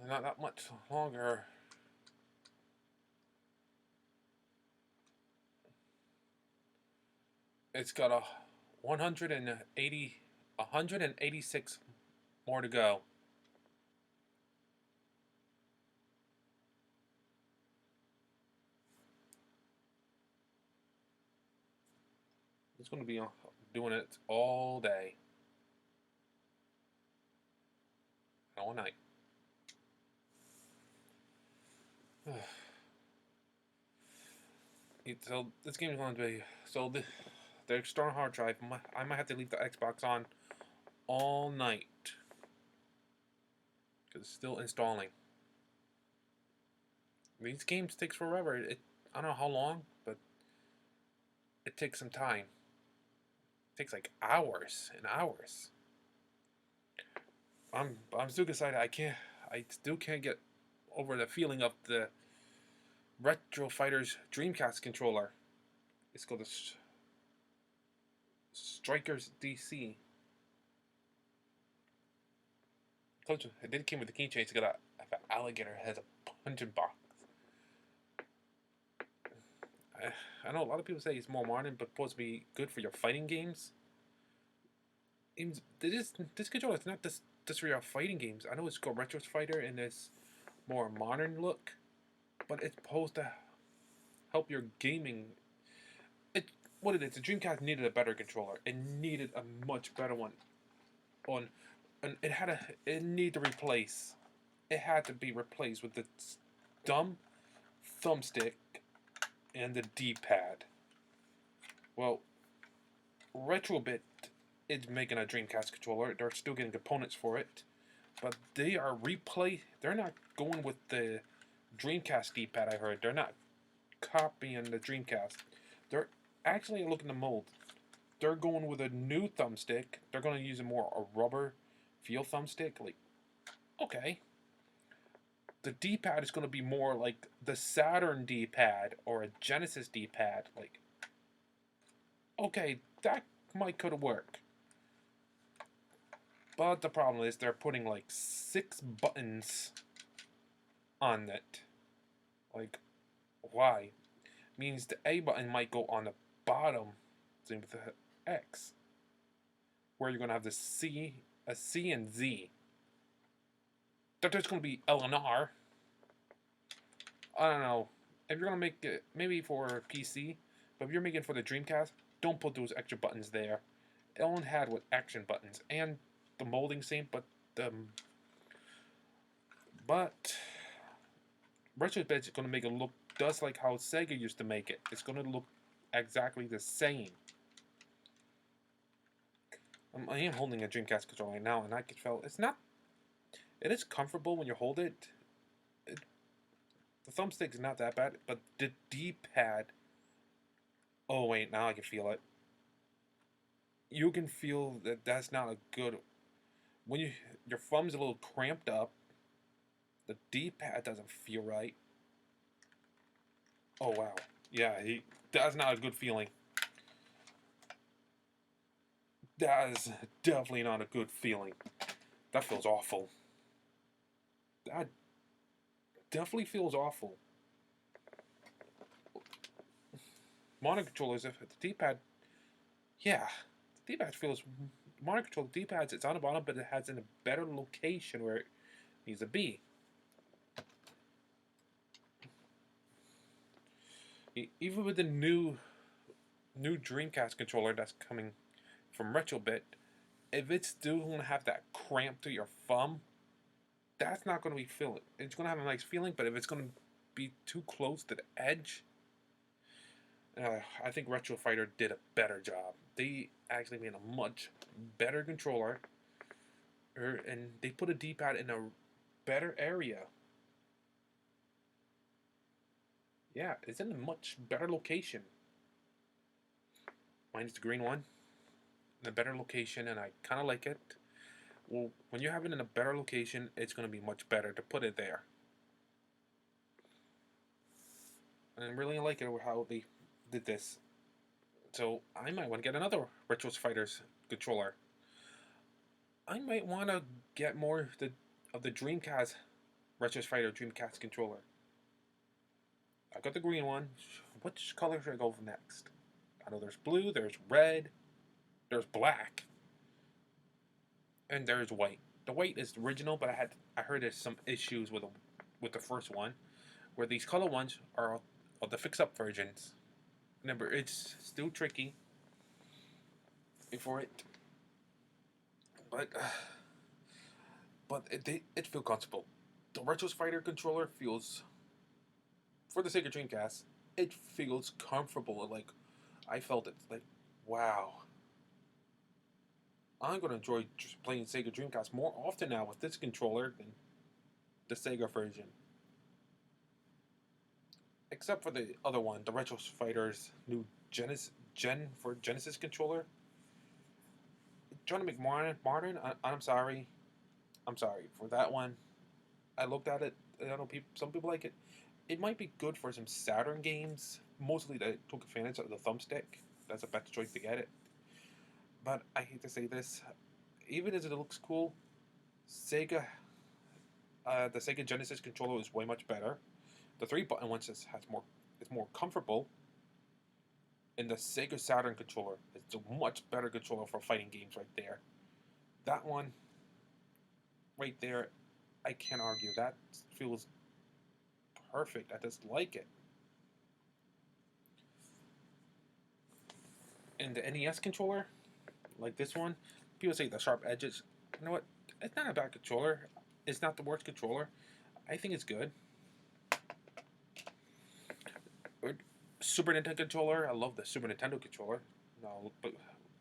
Not that much longer. It's got a 186 more to go. It's going to be doing it all day. All night. So this game is going to be the external hard drive. I might have to leave the Xbox on all night because it's still installing. These games takes forever. I don't know how long, but it takes some time. It takes like hours and hours. I'm still excited. I still can't get over the feeling of the Retro Fighters Dreamcast controller. It's called the Strikers DC. It did come with the keychain. It's got an alligator has a punching box. I know a lot of people say it's more modern, but supposed to be good for your fighting games. This controller is not just for your fighting games. I know it's called Retro Fighter and it's more modern look, but it's supposed to help your gaming. What it is, the Dreamcast needed a better controller. It needed a much better one. And it needed to replace. It had to be replaced with the dumb thumbstick and the D-pad. Well, Retrobit is making a Dreamcast controller. They're still getting components for it, but they're not going with the Dreamcast D-pad. I heard they're not copying the Dreamcast. They're actually looking to mold. they're going with a new thumbstick. They're going to use a rubber feel thumbstick. Like, okay. The D-pad is going to be more like the Saturn D-pad or a Genesis D-pad. Like, okay, that might could work. But the problem is they're putting like 6 buttons on it. Like, why? Means the A button might go on the bottom, same with the X, where you're gonna have a C and Z. That there's gonna be L and R. I don't know. If you're gonna make it maybe for PC, but if you're making it for the Dreamcast, don't put those extra buttons there. It only had with action buttons and the molding same, but Retrobit is gonna make it look just like how Sega used to make it. It's gonna look exactly the same. I am holding a Dreamcast controller right now, and I can feel it's not. It is comfortable when you hold it. The thumbstick is not that bad, but the D-pad. Oh wait, now I can feel it. You can feel that that's not a good. When your thumb's a little cramped up, the D-pad doesn't feel right. Oh wow, yeah, that's not a good feeling. That is definitely not a good feeling. That feels awful. That definitely feels awful. Monitor controllers, if the D-pad, yeah, the D-pad feels. Monitor controller, the D-pad's it's on the bottom, but it has in a better location where it needs to be. Even with the new Dreamcast controller that's coming from Retrobit, if it's still going to have that cramp to your thumb, that's not going to be feeling. It's going to have a nice feeling, but if it's going to be too close to the edge, I think Retro Fighter did a better job. They actually made a much better controller, and they put a D-pad in a better area. Yeah, it's in a much better location. Mine's the green one. In a better location, and I kind of like it. Well, when you have it in a better location, it's going to be much better to put it there. And I really like it how they did this. So I might want to get another Retro Fighters controller. I might want to get more of the Dreamcast Retro Fighter Dreamcast controller. I got the green one. Which color should I go for next? I know there's blue, there's red, there's black, and there's white. The white is the original, but I heard there's some issues with the first one, where these color ones are the fix-up versions. Remember, it's still tricky for it, but it feels comfortable. The Retro Fighter controller feels, for the Sega Dreamcast, it feels comfortable. Like, I felt it. Like, wow. I'm going to enjoy just playing Sega Dreamcast more often now with this controller than the Sega version. Except for the other one, the Retro Fighters new Genesis controller. Trying to make modern. I'm sorry. I'm sorry for that one. I looked at it. I don't know. Some people like it. It might be good for some Saturn games. Mostly they took advantage of the thumbstick. That's a better choice to get it. But I hate to say this. Even as it looks cool, the Sega Genesis controller is way much better. The 3-button one has more. It's more comfortable. And the Sega Saturn controller is a much better controller for fighting games right there. That one, right there, I can't argue. That feels perfect. I just like it. And the NES controller, like this one, people say the sharp edges. You know what? It's not a bad controller. It's not the worst controller. I think it's good. Super Nintendo controller. I love the Super Nintendo controller. No, but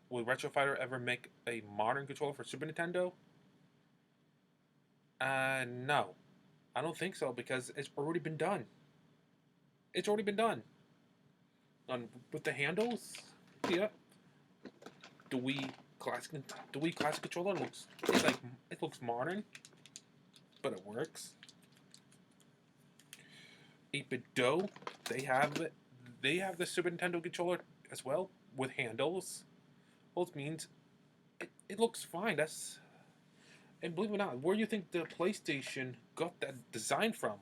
will Retro Fighter ever make a modern controller for Super Nintendo? No. I don't think so because it's already been done. It's already been done. With the handles, yeah. the Wii Classic controller looks it's like it looks modern, but it works. 8-bit Do, they have it. They have the Super Nintendo controller as well with handles. Which means it looks fine. And believe it or not, where do you think the PlayStation got that design from?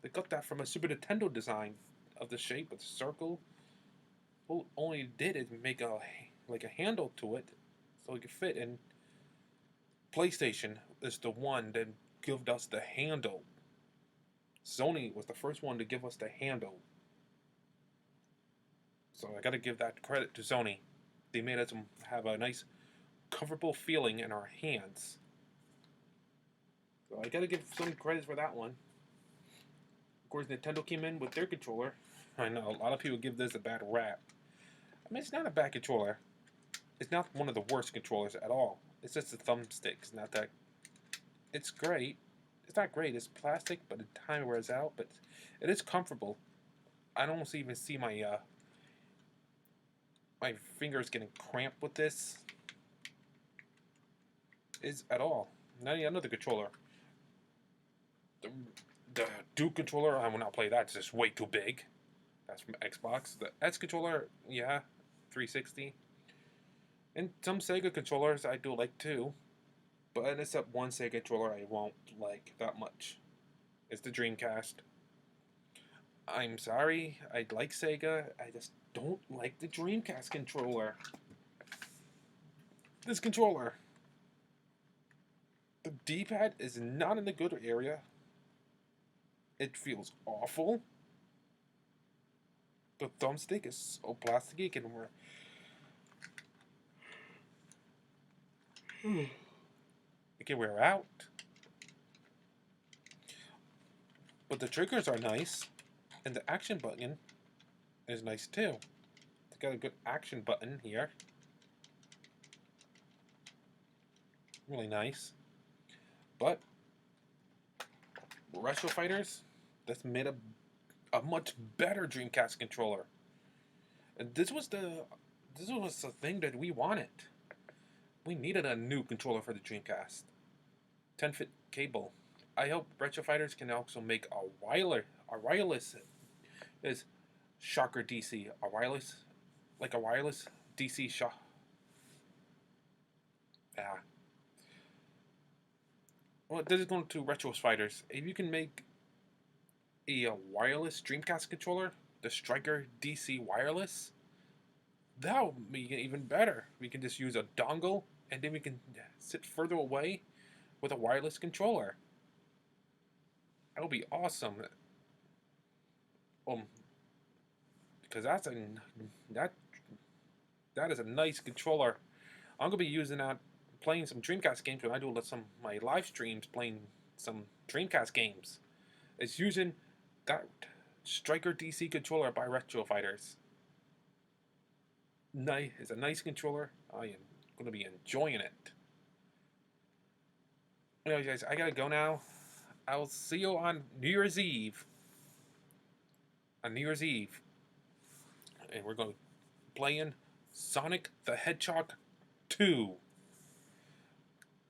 They got that from a Super Nintendo design of the shape of the circle. All only did is make a handle to it so it could fit. And PlayStation is the one that gave us the handle. Sony was the first one to give us the handle. So I gotta give that credit to Sony. They made us have a nice, comfortable feeling in our hands. So I gotta give Sony credit for that one. Of course, Nintendo came in with their controller. I know a lot of people give this a bad rap. I mean, it's not a bad controller. It's not one of the worst controllers at all. It's just a thumbstick. It's not that. It's great. It's not great. It's plastic, but the time wears out. But it is comfortable. I don't even see my fingers getting cramped with this. Is at all. Not any other controller. The Duke controller, I will not play that. It's just way too big. That's from Xbox. The S controller, yeah, 360. And some Sega controllers I do like too. But except one Sega controller I won't like that much. It's the Dreamcast. I'm sorry, I like Sega. I just don't like the Dreamcast controller. This controller. The D-pad is not in the good area. It feels awful. The thumbstick is so plasticky, it can wear. It can wear out. But the triggers are nice. And the action button is nice too. It's got a good action button here. Really nice. But Retro Fighters, that's made a much better Dreamcast controller. And this was the thing that we wanted. We needed a new controller for the Dreamcast. 10-foot cable. I hope Retro Fighters can also make a wireless is Shocker DC. A wireless DC shock. Yeah. Well, this is going to Retro Fighters. If you can make a wireless Dreamcast controller, the Striker DC wireless, that would be even better. We can just use a dongle, and then we can sit further away with a wireless controller. That would be awesome. Because that is a nice controller. I'm gonna be using that playing some Dreamcast games when I do some of my live streams playing some Dreamcast games. It's using that Striker DC controller by Retro Fighters. It's a nice controller. I am gonna be enjoying it. Anyway, guys, I gotta go now. I'll see you on New Year's Eve. On New Year's Eve. And we're going to be playing Sonic the Hedgehog 2.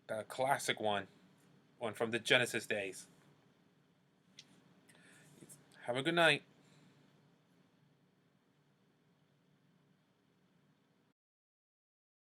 The classic one from the Genesis days. Have a good night.